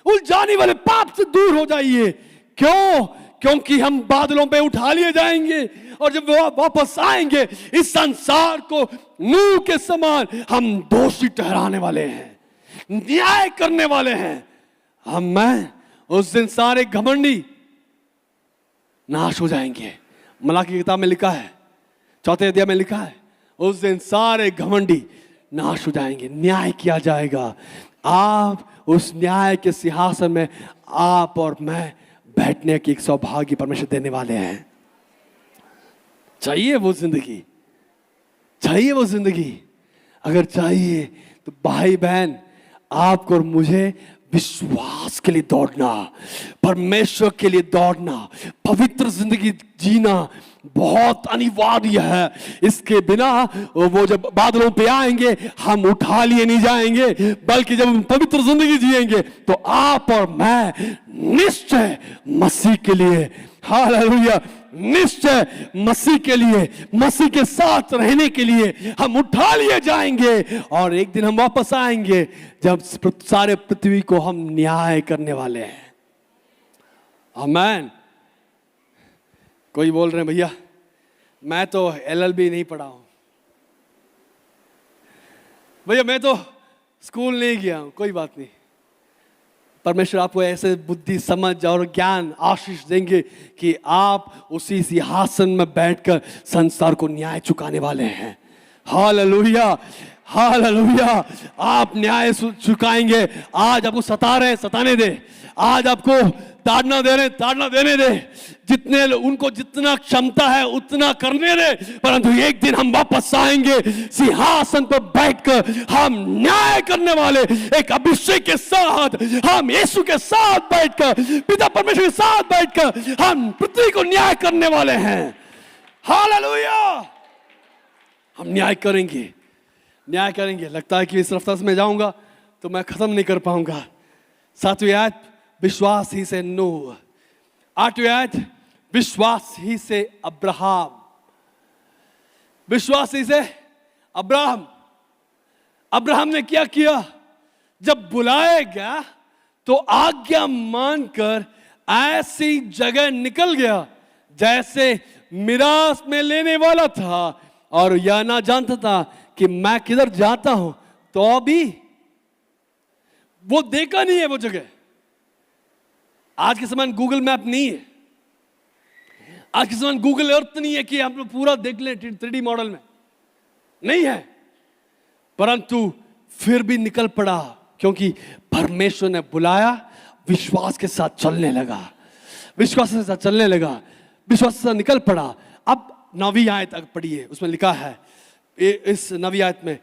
उलझाने वाले पाप से दूर हो जाइए। क्यों? क्योंकि हम बादलों पे उठा लिए जाएंगे और जब वो वापस आएंगे इस संसार को नूह के समान हम दोषी ठहराने वाले हैं, न्याय करने वाले हैं। मैं उस दिन सारे घमंडी नाश हो जाएंगे। मलाकी की किताब में लिखा है, 4 अध्याय में लिखा है, उस दिन सारे घमंडी नाश हो जाएंगे, न्याय किया जाएगा। आप उस न्याय के सिंहासन में आप और मैं बैठने की एक सौभाग्य परमेश्वर देने वाले हैं। चाहिए वो जिंदगी? चाहिए वो जिंदगी? अगर चाहिए तो भाई बहन, आपको और मुझे विश्वास के लिए दौड़ना, परमेश्वर के लिए दौड़ना, पवित्र जिंदगी जीना बहुत अनिवार्य है। इसके बिना वो जब बादलों पे आएंगे हम उठा लिए नहीं जाएंगे, बल्कि जब हम पवित्र जिंदगी जिएंगे तो आप और मैं निश्चय मसीह के लिए, हालेलुया, निश्चय मसीह के लिए, मसीह के साथ रहने के लिए हम उठा लिए जाएंगे और एक दिन हम वापस आएंगे जब सारे पृथ्वी को हम न्याय करने वाले हैं। आमीन। कोई बोल रहे हैं भैया मैं तो LLB नहीं पढ़ा हूं, भैया मैं तो स्कूल नहीं गया हूं। कोई बात नहीं, परमेश्वर आपको ऐसे बुद्धि, समझ और ज्ञान आशीष देंगे कि आप उसी सिंहासन में बैठकर संसार को न्याय चुकाने वाले हैं। Hallelujah, hallelujah. आप न्याय चुकाएंगे। आज आपको सता रहे, सताने दे। आज आपको ताड़ना दे रहे, ताड़ना देने दे। जितने उनको जितना क्षमता है उतना करने दे, परंतु एक दिन हम वापस आएंगे सिंहासन पर बैठकर हम न्याय करने वाले एक अभिषेक के साथ, हम यीशु के साथ बैठकर, पिता परमेश्वर के साथ बैठकर हम पृथ्वी को न्याय करने वाले हैं। हालेलुया। हम न्याय करेंगे, न्याय करेंगे। लगता है कि इस रफ्तार से मैं जाऊंगा तो मैं खत्म नहीं कर पाऊंगा। 7वीं आयत, विश्वास ही से नूह। 8वीं आयत, विश्वास ही से अब्राहम। विश्वास ही से अब्राहम। अब्राहम ने क्या किया? जब बुलाया गया तो आज्ञा मानकर ऐसी जगह निकल गया जैसे मिरास में लेने वाला था और यह ना जानता था कि मैं किधर जाता हूं। तो अभी वो देखा नहीं है वो जगह। आज के समय गूगल मैप नहीं है, आज के समय गूगल अर्थ नहीं है कि हम लोग पूरा देख लें 3D मॉडल में, नहीं है। परंतु फिर भी निकल पड़ा क्योंकि परमेश्वर ने बुलाया, विश्वास के साथ चलने लगा, विश्वास के साथ चलने लगा, विश्वास के साथ निकल पड़ा। अब 9वीं आयत तक पढ़िए, उसमें लिखा है इस 9वीं आयत में,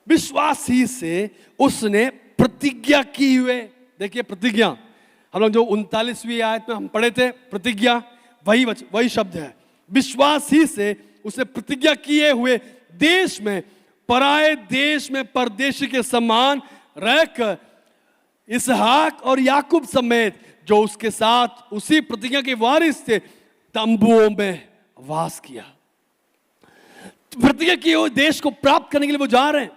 विश्वास ही से उसने प्रतिज्ञा की हुए। देखिए प्रतिज्ञा, हम लोग जो 39वीं आयत में हम पढ़े थे, प्रतिज्ञा वही शब्द है। विश्वास ही से उसने प्रतिज्ञा किए हुए देश में, पराए देश में परदेशी के समान रहकर इसहाक और याकूब समेत जो उसके साथ उसी प्रतिज्ञा के वारिस थे तंबुओं में वास किया। प्रतिज्ञा किए हुए देश को प्राप्त करने के लिए वो जा रहे हैं।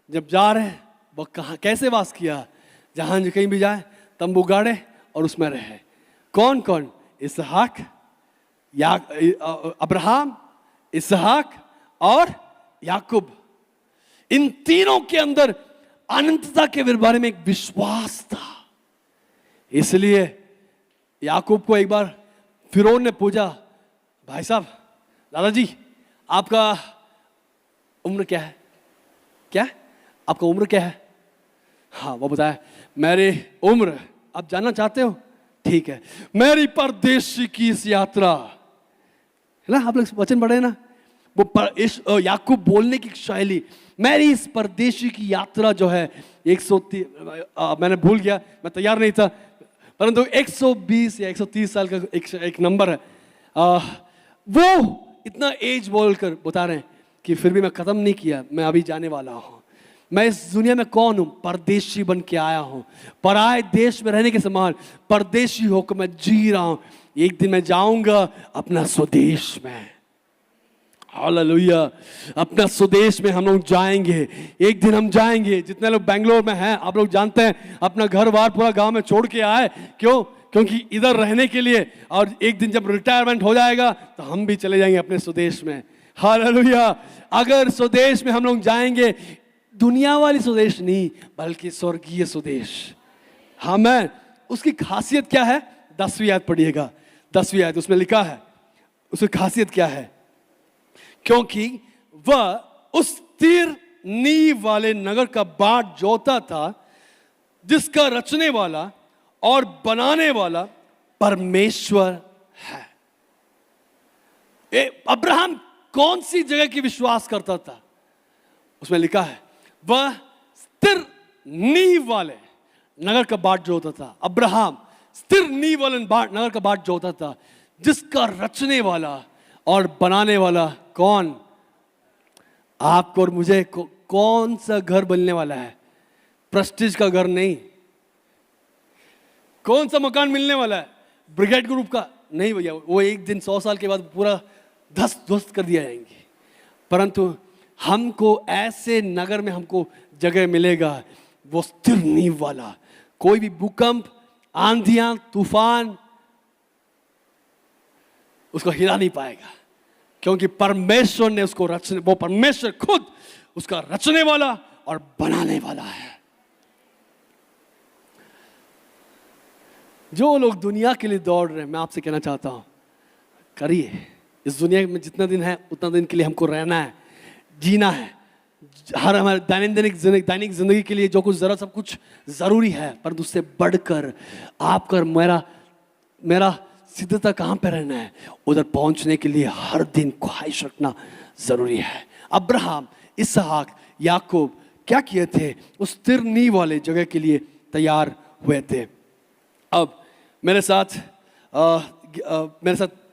जब जा रहे हैं वो कहां कैसे वास किया? जहां कहीं भी जाए तंबू गाड़े और उसमें रहे। कौन कौन? इसहाक, अब्राहम, इसहाक और याकूब। इन तीनों के अंदर अनंतता के बारे में एक विश्वास था। इसलिए याकूब को एक बार फिरौन ने पूछा, भाई साहब, दादाजी आपका उम्र क्या है? क्या आपका उम्र क्या है? हाँ, वो बताया, मेरी उम्र आप जानना चाहते हो? ठीक है, मेरी परदेशी की इस यात्रा है ना, आप लोग वचन पढ़े ना, वो याकूब बोलने की शैली, मेरी इस परदेशी की यात्रा जो है 130, मैंने भूल गया, मैं तैयार नहीं था, परंतु 120 या 130 साल का एक नंबर है। वो इतना एज बोलकर बता रहे हैं कि फिर भी मैं खत्म नहीं किया, मैं अभी जाने वाला हूँ। मैं इस दुनिया में कौन हूँ? परदेशी बन के आया हूँ, पराए देश में रहने के समान परदेशी होकर मैं जी रहा हूँ। एक दिन मैं जाऊंगा अपना स्वदेश में। हालेलुया, अपना स्वदेश में हम लोग जाएंगे, एक दिन हम जाएंगे। जितने लोग बेंगलोर में हैं, आप लोग जानते हैं, अपना घर बार पूरा गांव में छोड़ के आए, क्यों? क्योंकि इधर रहने के लिए, और एक दिन जब रिटायरमेंट हो जाएगा तो हम भी चले जाएंगे अपने स्वदेश में। हालेलुया, अगर स्वदेश में हम लोग जाएंगे, दुनिया वाली स्वदेश नहीं बल्कि स्वर्गीय स्वदेश। हाँ, मैं उसकी खासियत क्या है? 10वीं आयत पढ़िएगा, 10वीं आयत, उसमें लिखा है उसकी खासियत क्या है। क्योंकि वह उस स्थिर नींव वाले नगर का बाट जोता था जिसका रचने वाला और बनाने वाला परमेश्वर है। अब्राहम कौन सी जगह की विश्वास करता था? उसमें लिखा है वह स्थिर नींव वाले नगर का बाट जोता था। अब्राहम स्थिर नींव वाले नगर का बाट जोता था जिसका रचने वाला और बनाने वाला कौन? आपको और मुझे कौन सा घर बनने वाला है? प्रेस्टीज का घर नहीं। कौन सा मकान मिलने वाला है? ब्रिगेड ग्रुप का नहीं भैया, वो एक दिन 100 साल के बाद पूरा धस्त ध्वस्त कर दिया जाएंगे। परंतु हमको ऐसे नगर में हमको जगह मिलेगा, वो स्थिर नींव वाला। कोई भी भूकंप, आंधियां, तूफान उसको हिला नहीं पाएगा, क्योंकि परमेश्वर ने उसको वो परमेश्वर खुद उसका रचने वाला और बनाने वाला है। जो लोग दुनिया के लिए दौड़ रहे हैं, मैं आपसे कहना चाहता हूं, करिए। इस दुनिया में जितना दिन है उतना दिन के लिए हमको रहना है, जीना है। हर हमारे दैनिक जिंदगी के लिए जो कुछ जरा सब कुछ जरूरी है, पर उससे बढ़कर आपका मेरा सिद्धता कहाँ पे रहना है, उधर पहुंचने के लिए हर दिन ख्वाहिश रखना जरूरी है। अब्राहम, इसहाक, याकूब क्या किए थे? उस स्थिर नींव वाले जगह के लिए तैयार हुए थे। अब मेरे साथ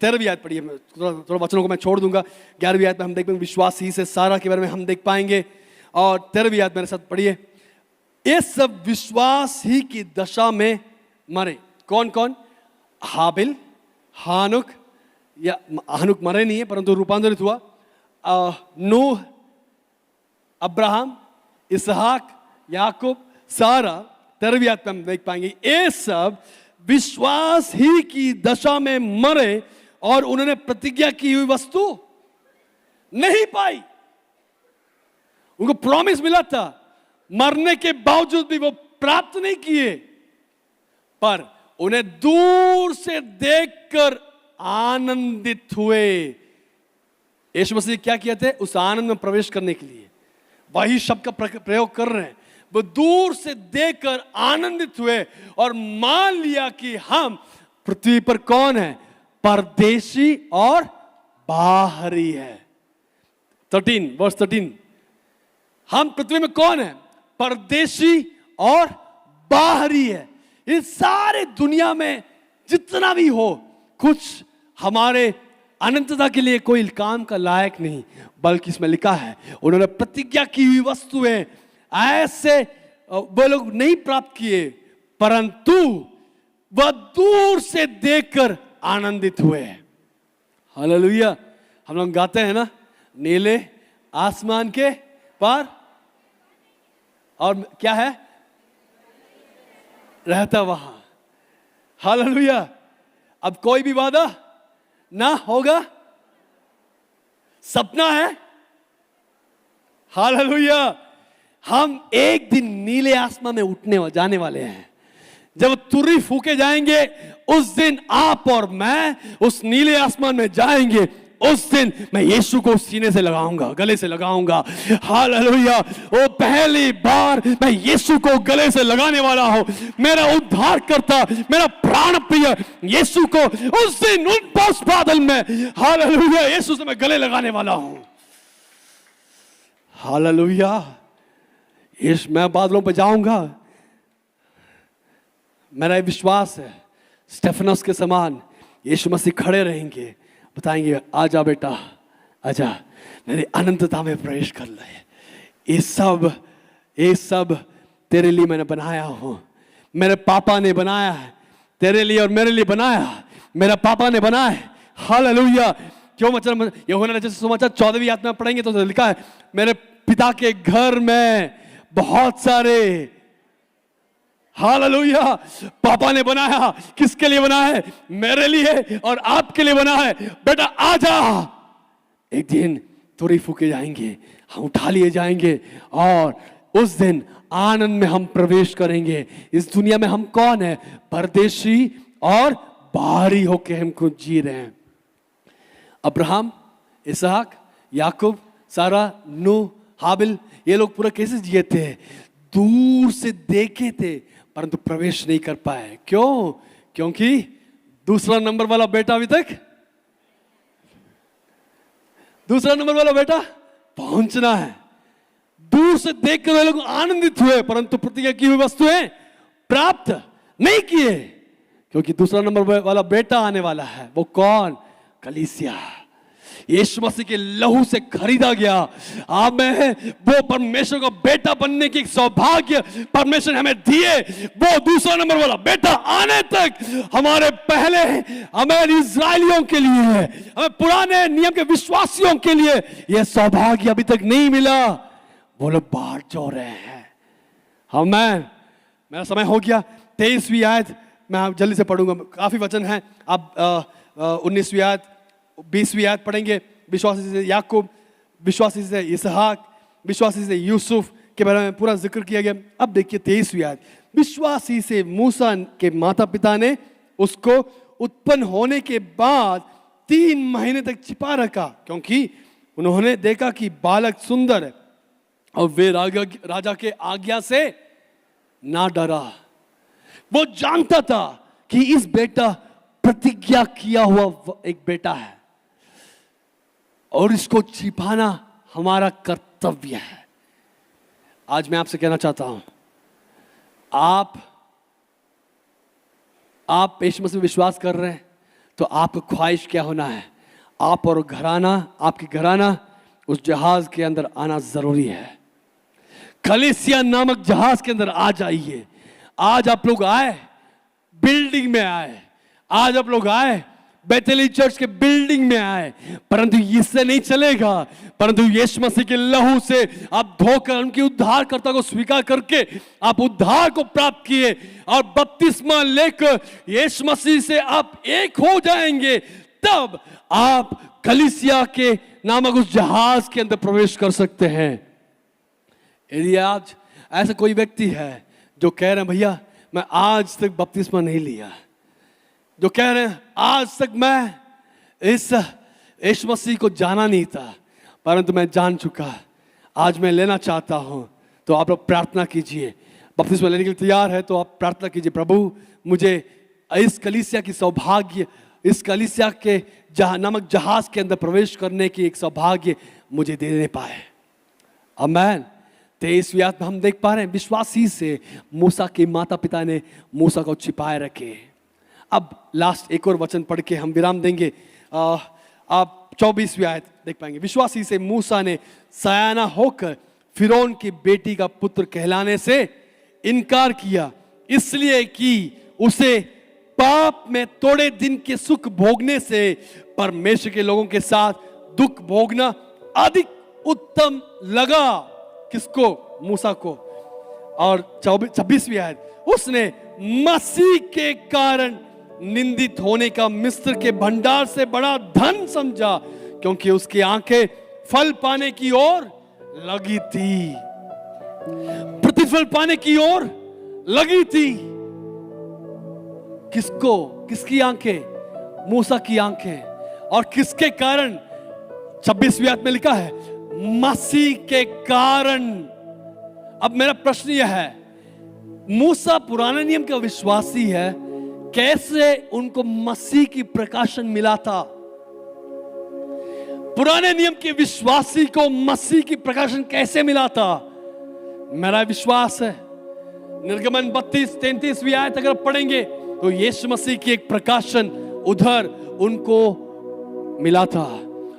13वीं आयत पढ़िए। थोड़ा वचनों को मैं छोड़ दूंगा। 11वीं आयत में हम देख पाएंगे विश्वास ही से सारा के बारे में हम देख पाएंगे, और 13वीं आयत मेरे साथ पढ़िए। ये सब विश्वास ही की दशा में मरे। कौन कौन? हाबिल, हानुक, या हानुक मरे नहीं है परंतु रूपांतरित हुआ। नूह, अब्राहम, इसहाक, याकूब, सारा। 13वीं आयत में हम देख पाएंगे ये सब विश्वास ही की दशा में मरे और उन्होंने प्रतिज्ञा की हुई वस्तु नहीं पाई। उनको प्रॉमिस मिला था, मरने के बावजूद भी वो प्राप्त नहीं किए, पर उन्हें दूर से देखकर आनंदित हुए। यीशु मसीह क्या किए थे? उस आनंद में प्रवेश करने के लिए वही शब्द का प्रयोग कर रहे हैं। वो दूर से देखकर आनंदित हुए और मान लिया कि हम पृथ्वी पर कौन है? परदेशी और बाहरी है। 13 वर्स 13, हम पृथ्वी में कौन है? परदेशी और बाहरी है। इस सारे दुनिया में जितना भी हो, कुछ हमारे अनंतता के लिए कोई काम का लायक नहीं, बल्कि इसमें लिखा है उन्होंने प्रतिज्ञा की हुई वस्तुएं ऐसे वो लोग नहीं प्राप्त किए, परंतु वह दूर से देखकर आनंदित हुए। हालेलुया। हम लोग गाते हैं ना, नीले आसमान के पार, और क्या है? रहता वहां। हालेलुया। अब कोई भी वादा ना होगा, सपना है। हालेलुया। हम एक दिन नीले आसमान में उठने जाने वाले हैं। जब तुरही फूके जाएंगे, उस दिन आप और मैं उस नीले आसमान में जाएंगे। उस दिन मैं यीशु को सीने से लगाऊंगा, गले से लगाऊंगा। हालेलुया। वो पहली बार मैं यीशु को गले से लगाने वाला हूं। मेरा उद्धार करता, मेरा प्राण प्रिय यीशु को उस दिन उन पास बादल में, हालेलुया, यीशु से मैं गले लगाने वाला हूं। हालेलुया। यीशु, मैं बादलों पर जाऊंगा। मेरा विश्वास है स्टेफनस के समान यीशु मसीह खड़े रहेंगे, बताएंगे आजा बेटा आजा, मेरी अनंतता में प्रवेश कर ले। ये सब तेरे लिए मैंने बनाया हूं। मेरे पापा ने बनाया है, तेरे लिए और मेरे लिए बनाया, मेरा पापा ने बनाया है। हालेलुया। क्यों मतलब यूहन्ना जैसे सुसमाचार 14वीं आयत में पढ़ेंगे तो लिखा है, मेरे पिता के घर में बहुत सारे, हालेलुया, पापा ने बनाया। किसके लिए बना है? मेरे लिए और आपके लिए बना है। बेटा आजा। एक दिन तुरही फूके जाएंगे, हम उठा लिए जाएंगे और उस दिन आनंद में हम प्रवेश करेंगे। इस दुनिया में हम कौन है? परदेशी और बाहरी होके हमको जी रहे हैं। अब्राहम, इसहाक, याकूब, सारा, नूह, हाबिल, ये लोग पूरा कैसे जिए थे? दूर से देखे थे परंतु प्रवेश नहीं कर पाए। क्यों? क्योंकि दूसरा नंबर वाला बेटा अभी तक, दूसरा नंबर वाला बेटा पहुंचना है। दूर से देखकर वे लोग आनंदित हुए परंतु प्रतिज्ञा की हुई वस्तुएं प्राप्त नहीं किए, क्योंकि दूसरा नंबर वाला बेटा आने वाला है। वो कौन? कलीसिया। यीशु मसीह के लहू से खरीदा गया। आमेन। वो परमेश्वर का बेटा बनने की सौभाग्य परमेश्वर ने हमें दिए। वो दूसरा नंबर वाला बेटा आने तक हमारे पहले, हमें इजरायलियों के लिए है, हमें पुराने नियम के विश्वासियों के लिए यह सौभाग्य अभी तक नहीं मिला। वो लोग बाहर जो रहे हैं। आमेन। मेरा समय हो गया। 23वीं आयत मैं जल्दी से पढ़ूंगा, काफी वचन है। आप 19वीं आयत, 20वीं आयत पढ़ेंगे। विश्वासी से याकूब, विश्वासी से इसहाक, विश्वासी से यूसुफ के बारे में पूरा जिक्र किया गया। अब देखिए 23वीं आयत। विश्वासी से मूसा के माता पिता ने उसको उत्पन्न होने के बाद 3 महीने तक छिपा रखा, क्योंकि उन्होंने देखा कि बालक सुंदर है और वे राजा के आज्ञा से ना डरा। वो जानता था कि इस बेटा प्रतिज्ञा किया हुआ एक बेटा है और इसको छिपाना हमारा कर्तव्य है। आज मैं आपसे कहना चाहता हूं, आप यीशु मसीह में विश्वास कर रहे हैं तो आपका ख्वाहिश क्या होना है? आप और घराना, आपकी घराना उस जहाज के अंदर आना जरूरी है। कलीसिया नामक जहाज के अंदर आ जाइए। आज आप लोग आए, बिल्डिंग में आए, आज आप लोग आए बेथेली चर्च के बिल्डिंग में आए, परंतु इससे नहीं चलेगा। परंतु यीशु मसीह के लहू से आप धोकर उनकी उद्धारकर्ता को स्वीकार करके आप उद्धार को प्राप्त किए और बपतिस्मा लेकर यीशु मसीह से आप एक हो जाएंगे। तब आप कलीसिया के नामक उस जहाज के अंदर प्रवेश कर सकते हैं। यदि आज ऐसा कोई व्यक्ति है जो कह रहे हैं भैया मैं आज तक बपतिस्मा नहीं लिया, जो कह रहे हैं आज तक मैं इस यीशु मसीह को जाना नहीं था परंतु मैं जान चुका, आज मैं लेना चाहता हूं, तो आप लोग प्रार्थना कीजिए। बपतिस्मा लेने के लिए तैयार है तो आप प्रार्थना कीजिए, प्रभु मुझे इस कलीसिया की सौभाग्य, इस कलीसिया के नामक जहाज के अंदर प्रवेश करने की एक सौभाग्य मुझे देने पाए। आमीन। 23वीं आयत में हम देख पा रहे हैं विश्वासी से मूसा के माता पिता ने मूसा को छिपाए रखे। अब लास्ट एक और वचन पढ़ के हम विराम देंगे। आप 24वीं आयत देख पाएंगे। विश्वासी से मूसा ने सयाना होकर फिरौन की बेटी का पुत्र कहलाने से इनकार किया, इसलिए कि उसे पाप में थोड़े दिन के सुख भोगने से परमेश्वर के लोगों के साथ दुख भोगना अधिक उत्तम लगा। किसको? मूसा को। और 26वीं आयत, उसने मसीह के कारण निंदित होने का मिस्र के भंडार से बड़ा धन समझा, क्योंकि उसकी आंखें फल पाने की ओर लगी थी, प्रतिफल पाने की ओर लगी थी। किसको? किसकी आंखें? मूसा की आंखें। और किसके कारण? 26वीं आयत में लिखा है मसीह के कारण। अब मेरा प्रश्न यह है, मूसा पुराने नियम का विश्वासी है, कैसे उनको मसीह की प्रकाशन मिला था? पुराने नियम के विश्वासी को मसीह की प्रकाशन कैसे मिला था? मेरा विश्वास है निर्गमन 32-33 आयत अगर पढ़ेंगे तो यीशु मसीह की एक प्रकाशन उधर उनको मिला था,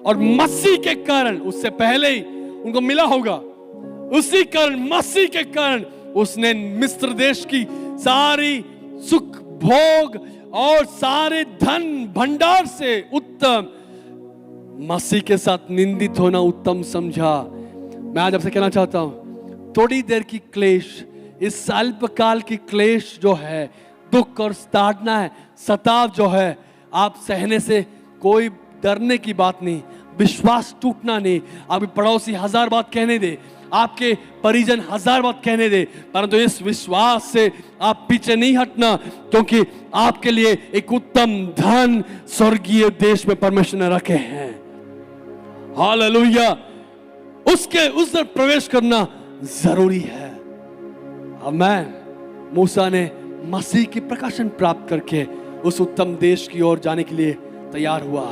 और मसीह के कारण, उससे पहले ही उनको मिला होगा, उसी कारण, मसीह के कारण उसने मिस्र देश की सारी सुख भोग और सारे धन भंडार से उत्तम मसीह के साथ निंदित होना उत्तम समझा। मैं आज आपसे कहना चाहता हूं, थोड़ी देर की क्लेश, इस अल्पकाल की क्लेश जो है, दुख और ताड़ना है, सताव जो है, आप सहने से कोई डरने की बात नहीं, विश्वास टूटना नहीं। आपके पड़ोसी 1000 बात कहने दे, आपके परिजन 1000 बात कहने दे, परंतु इस विश्वास से आप पीछे नहीं हटना, क्योंकि आपके लिए एक उत्तम धन स्वर्गीय देश में परमेश्वर ने रखे हैं। हालेलुया। उसके उस तरफ प्रवेश करना जरूरी है। आमीन। मूसा ने मसीह की प्रकाशन प्राप्त करके उस उत्तम देश की ओर जाने के लिए तैयार हुआ।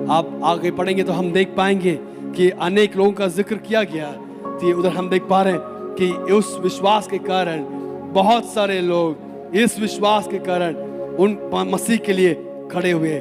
आप आगे पढ़ेंगे तो हम देख पाएंगे कि अनेक लोगों का जिक्र किया गया। तो उधर हम देख पा रहे हैं कि उस विश्वास के कारण बहुत सारे लोग इस विश्वास के कारण उन मसीह के लिए खड़े हुए।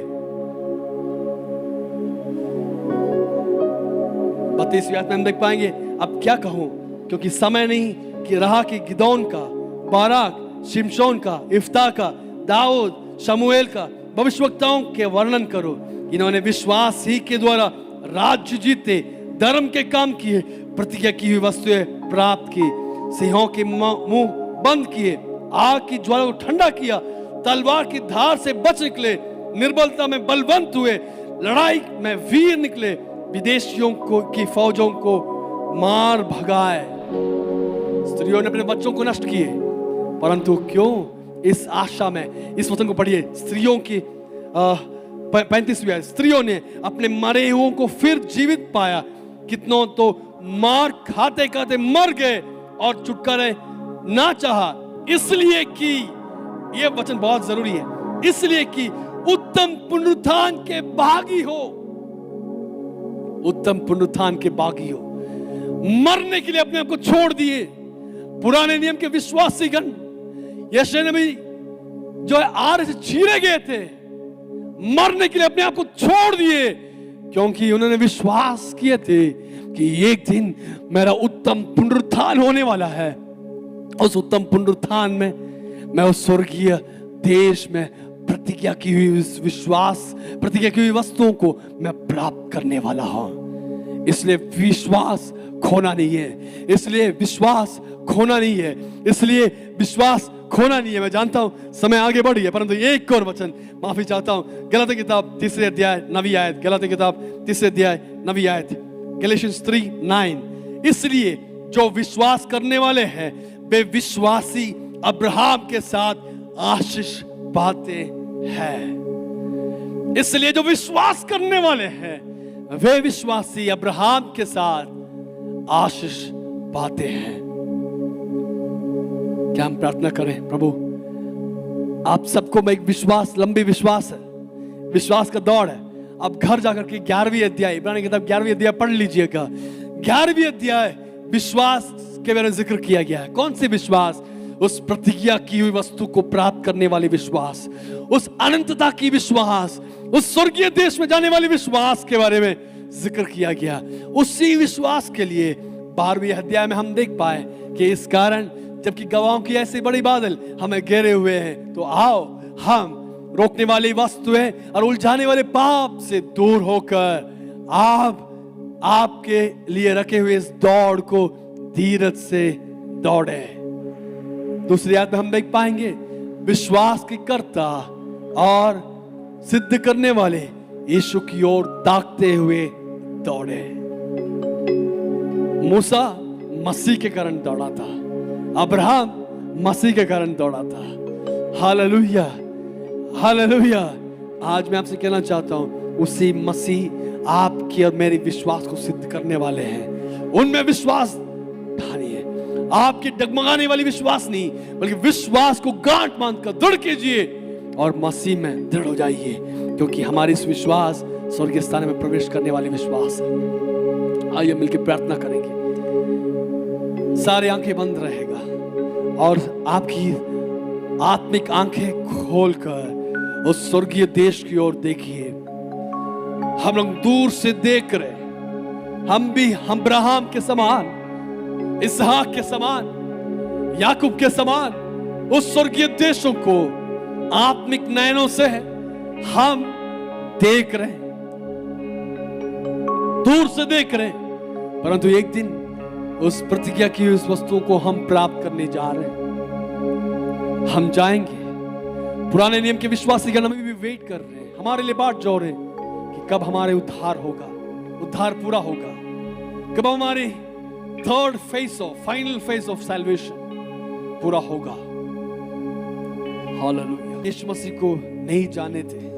32 आयत में हम देख पाएंगे, अब क्या कहूं, क्योंकि समय नहीं कि रहा कि गिदोन का, बाराक, शिमशोन का, इफ्ता का, दाऊद, शमूएल का, भविष्यवक्ताओं के वर्णन करो। इन्होंने विश्वास ही के द्वारा राज्य जीते, धर्म के काम किए, प्रतिज्ञा की हुई वस्तुएं प्राप्त की, सिंहों के मुंह बंद किए, आग की ज्वाला को ठंडा किया, तलवार की धार से बच निकले, निर्बलता में बलवंत हुए, लड़ाई में वीर निकले, विदेशियों को की फौजों को मार भगाए। स्त्रियों ने अपने बच्चों को नष्ट किए, परंतु क्यों? इस आशा में, इस वचन को पढ़िए, स्त्रियों की 35वीं आयत, स्त्रियों ने अपने मरे हुओं को फिर जीवित पाया, कितनों तो मार खाते खाते मर गए और छुटकारा ना चाहा, इसलिए कि, यह वचन बहुत जरूरी है, इसलिए कि उत्तम पुनरुत्थान के भागी हो। उत्तम पुनरुत्थान के भागी हो। मरने के लिए अपने आप को छोड़ दिए। पुराने नियम के विश्वासीगण, यशायाह नबी जो है आरे से चीरे गए थे, मरने के लिए अपने आप को छोड़ दिए, क्योंकि उन्होंने विश्वास किए थे कि एक दिन मेरा उत्तम पुनरुत्थान होने वाला है। उस उत्तम पुनरुत्थान में मैं उस स्वर्गीय देश में प्रतिज्ञा की हुई प्रतिज्ञा की हुई वस्तुओं को मैं प्राप्त करने वाला हूं। इसलिए विश्वास खोना नहीं है, इसलिए विश्वास खोना नहीं है, इसलिए विश्वास खोना नहीं है। मैं जानता हूं समय आगे बढ़ी है, परंतु एक और वचन माफी चाहता हूं। गलाती किताब 3 अध्याय 9 आयत, गलाती किताब 3 अध्याय 9 आयत, गैलेशियंस 3:9। इसलिए जो विश्वास करने वाले हैं वे विश्वासी अब्राहम के साथ आशीष पाते हैं। इसलिए जो विश्वास करने वाले हैं वे विश्वासी अब्राहम के साथ आशीष पाते हैं। क्या हम प्रार्थना करें? प्रभु आप सबको में एक विश्वास, लंबी विश्वास है, विश्वास का दौड़ है। अब घर जाकर के 11वीं अध्याय, इब्रानी किताब 11वीं अध्याय पढ़ लीजिएगा। 11वीं अध्याय विश्वास के बारे में जिक्र किया गया है। कौन सी विश्वास? उस प्रतिज्ञा की हुई वस्तु को प्राप्त करने वाली विश्वास, उस अनंतता की विश्वास, उस स्वर्गीय देश में जाने वाली विश्वास के बारे में जिक्र किया गया। उसी विश्वास के लिए 12वीं अध्याय में हम देख पाए कि इस कारण जबकि गवाहों की ऐसे बड़ी बादल हमें घेरे हुए हैं, तो आओ हम रोकने वाली वस्तुएं और उलझाने वाले पाप से दूर होकर आपके लिए रखे हुए इस दौड़ को धीरज से दौड़े। दूसरी आयत में हम देख पाएंगे विश्वास की कर्ता और सिद्ध करने वाले यीशु की ओर ताकते हुए दौड़े। मूसा मसीह के कारण दौड़ा था, अब्राहम मसीह के कारण दौड़ा था। Hallelujah, hallelujah. आज मैं आपसे कहना चाहता हूं, उसी मसीह आपकी और मेरे विश्वास को सिद्ध करने वाले हैं। उनमें विश्वास ठानिए, आपकी डगमगाने वाली विश्वास नहीं, बल्कि विश्वास को गांठ बांध कर दृढ़ कीजिए और मसीह में दृढ़ हो जाइए, क्योंकि हमारी इस विश्वास स्वर्गीय स्थान में प्रवेश करने वाले विश्वास है। आइए मिलकर प्रार्थना करेंगे। सारी आंखें बंद रहेगा और आपकी आत्मिक आंखें खोलकर उस स्वर्गीय देश की ओर देखिए। हम लोग दूर से देख रहे, हम भी अब्राहम के समान, इसहाक के समान, याकूब के समान उस स्वर्गीय देशों को आत्मिक नयनों से हम देख रहे, दूर से देख रहे, परंतु एक दिन उस प्रतिज्ञा की उस वस्तुओं को हम प्राप्त करने जा रहे हैं। हम जाएंगे। पुराने नियम के विश्वासी गण में भी वेट कर रहे हैं, हमारे लिए बाट जोड़ रहे कि कब हमारे उद्धार होगा, उद्धार पूरा होगा, कब हमारी third phase of final phase of salvation पूरा होगा। हालेलुया। यीशु मसीह को नहीं जाने थे,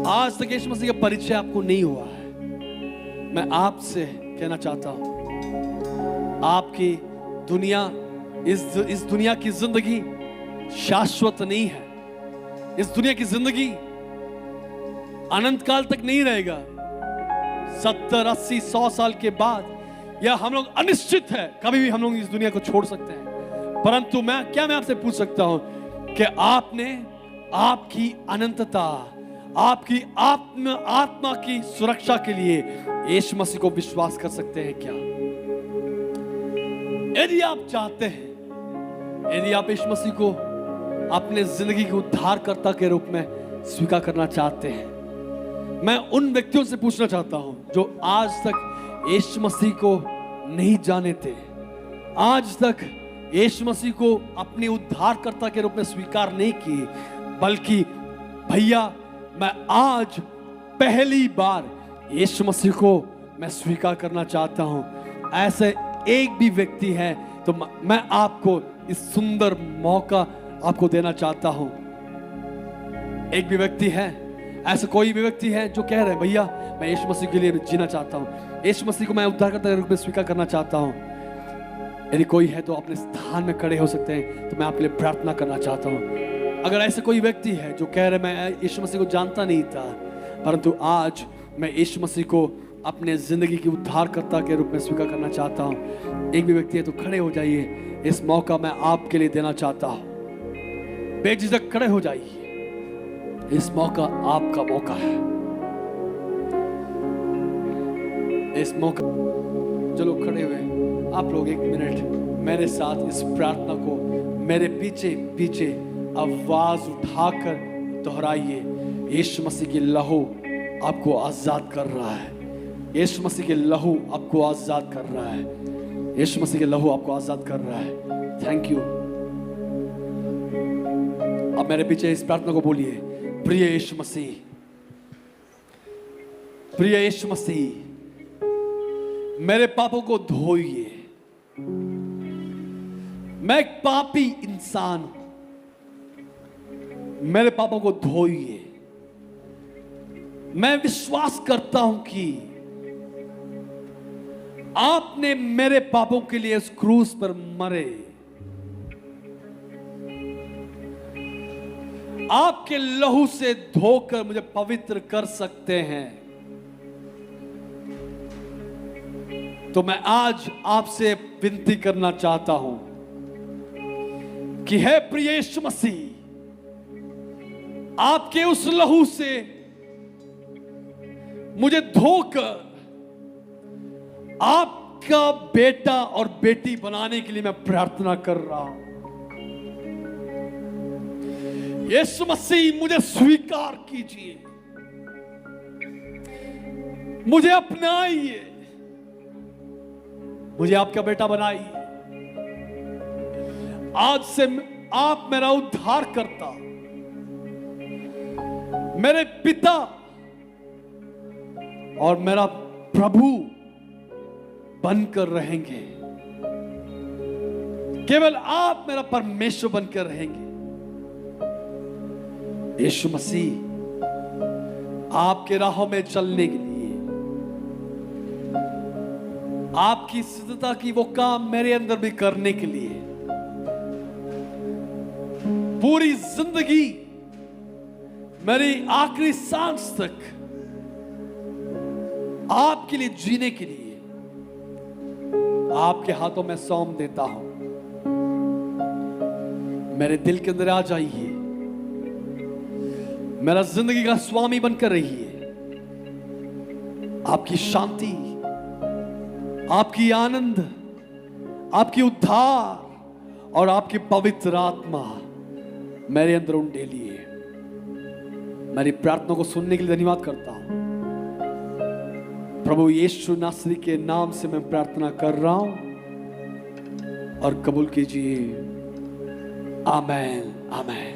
आज तक यीशु मसीह का परिचय आपको नहीं हुआ है। मैं आपसे कहना चाहता हूं, आपकी दुनिया, इस दुनिया की जिंदगी शाश्वत नहीं है। इस दुनिया की जिंदगी अनंत काल तक नहीं रहेगा। 70, 80, 100 साल के बाद या हम लोग अनिश्चित है, कभी भी हम लोग इस दुनिया को छोड़ सकते हैं। परंतु मैं आपसे पूछ सकता हूं कि आपने आपकी अनंतता, आपकी आत्मा की सुरक्षा के लिए यीशु मसीह को विश्वास कर सकते हैं क्या? यदि आप चाहते हैं, यदि आप यीशु मसीह को अपने जिंदगी के उद्धारकर्ता के रूप में स्वीकार करना चाहते हैं, मैं उन व्यक्तियों से पूछना चाहता हूं जो आज तक यीशु मसीह को नहीं जाने थे, आज तक यीशु मसीह को अपने उद्धारकर्ता के रूप में स्वीकार नहीं किए, बल्कि भैया मैं आज पहली बार यीशु मसीह को मैं स्वीकार करना चाहता हूं। ऐसे एक भी व्यक्ति है तो मैं आपको इस सुंदर मौका आपको देना चाहता हूं। एक भी व्यक्ति है, ऐसा कोई भी व्यक्ति है जो कह रहे हैं भैया मैं यीशु मसीह के लिए जीना चाहता हूं, यीशु मसीह को मैं उद्धारकर्ता के रूप में स्वीकार करना चाहता हूं। यदि कोई है तो अपने स्थान में खड़े हो सकते हैं, तो मैं आपके लिए प्रार्थना करना चाहता हूं। अगर ऐसा कोई व्यक्ति है जो कह रहे मैं यीशु मसीह को जानता नहीं था, परंतु आज मैं यीशु मसीह को अपने जिंदगी की उद्धारकर्ता के रूप में स्वीकार करना चाहता हूं, एक भी व्यक्ति है तो खड़े हो जाइए। इस मौका मैं आपके लिए देना चाहता हूं। बेझिझक खड़े हो जाइए, इस मौका आपका मौका है। इस मौका, जो लोग खड़े हुए आप लोग 1 मिनट मेरे साथ इस प्रार्थना को मेरे पीछे पीछे आवाज उठाकर दोहराइए। यीशु मसीह की लहू आपको आजाद कर रहा है, यीशु मसीह के लहू आपको आजाद कर रहा है, यीशु मसीह के लहू आपको आजाद कर रहा है। Thank you. अब मेरे पीछे इस प्रार्थना को बोलिए, प्रिय यीशु मसीह, प्रिय यीशु मसीह, मेरे पापों को धोइए। मैं एक पापी इंसान हूं, मेरे पापों को धोइए। मैं विश्वास करता हूं कि आपने मेरे पापों के लिए उस क्रूस पर मरे, आपके लहू से धोकर मुझे पवित्र कर सकते हैं। तो मैं आज आपसे विनती करना चाहता हूं कि हे प्रिय यीशु मसीह, आपके उस लहू से मुझे धोकर आपका बेटा और बेटी बनाने के लिए मैं प्रार्थना कर रहा हूं। यीशु मसीह मुझे स्वीकार कीजिए, मुझे अपनाइए, मुझे आपका बेटा बनाइए। आज से आप मेरा उद्धार करता, मेरे पिता और मेरा प्रभु बनकर रहेंगे। केवल आप मेरा परमेश्वर बनकर रहेंगे। यीशु मसीह, आपके राहों में चलने के लिए, आपकी सिद्धता की वो काम मेरे अंदर भी करने के लिए, पूरी जिंदगी मेरी आखिरी सांस तक आपके लिए जीने के लिए आपके हाथों में सौंप देता हूं। मेरे दिल के अंदर आ जाइए, मेरा जिंदगी का स्वामी बनकर रहिए। आपकी शांति, आपकी आनंद, आपकी उद्धार और आपकी पवित्र आत्मा मेरे अंदर उंडेलिए। मेरी प्रार्थना को सुनने के लिए धन्यवाद करता हूं। प्रभु यीशु नासरी के नाम से मैं प्रार्थना कर रहा हूं और कबूल कीजिए। आमेन, आमेन।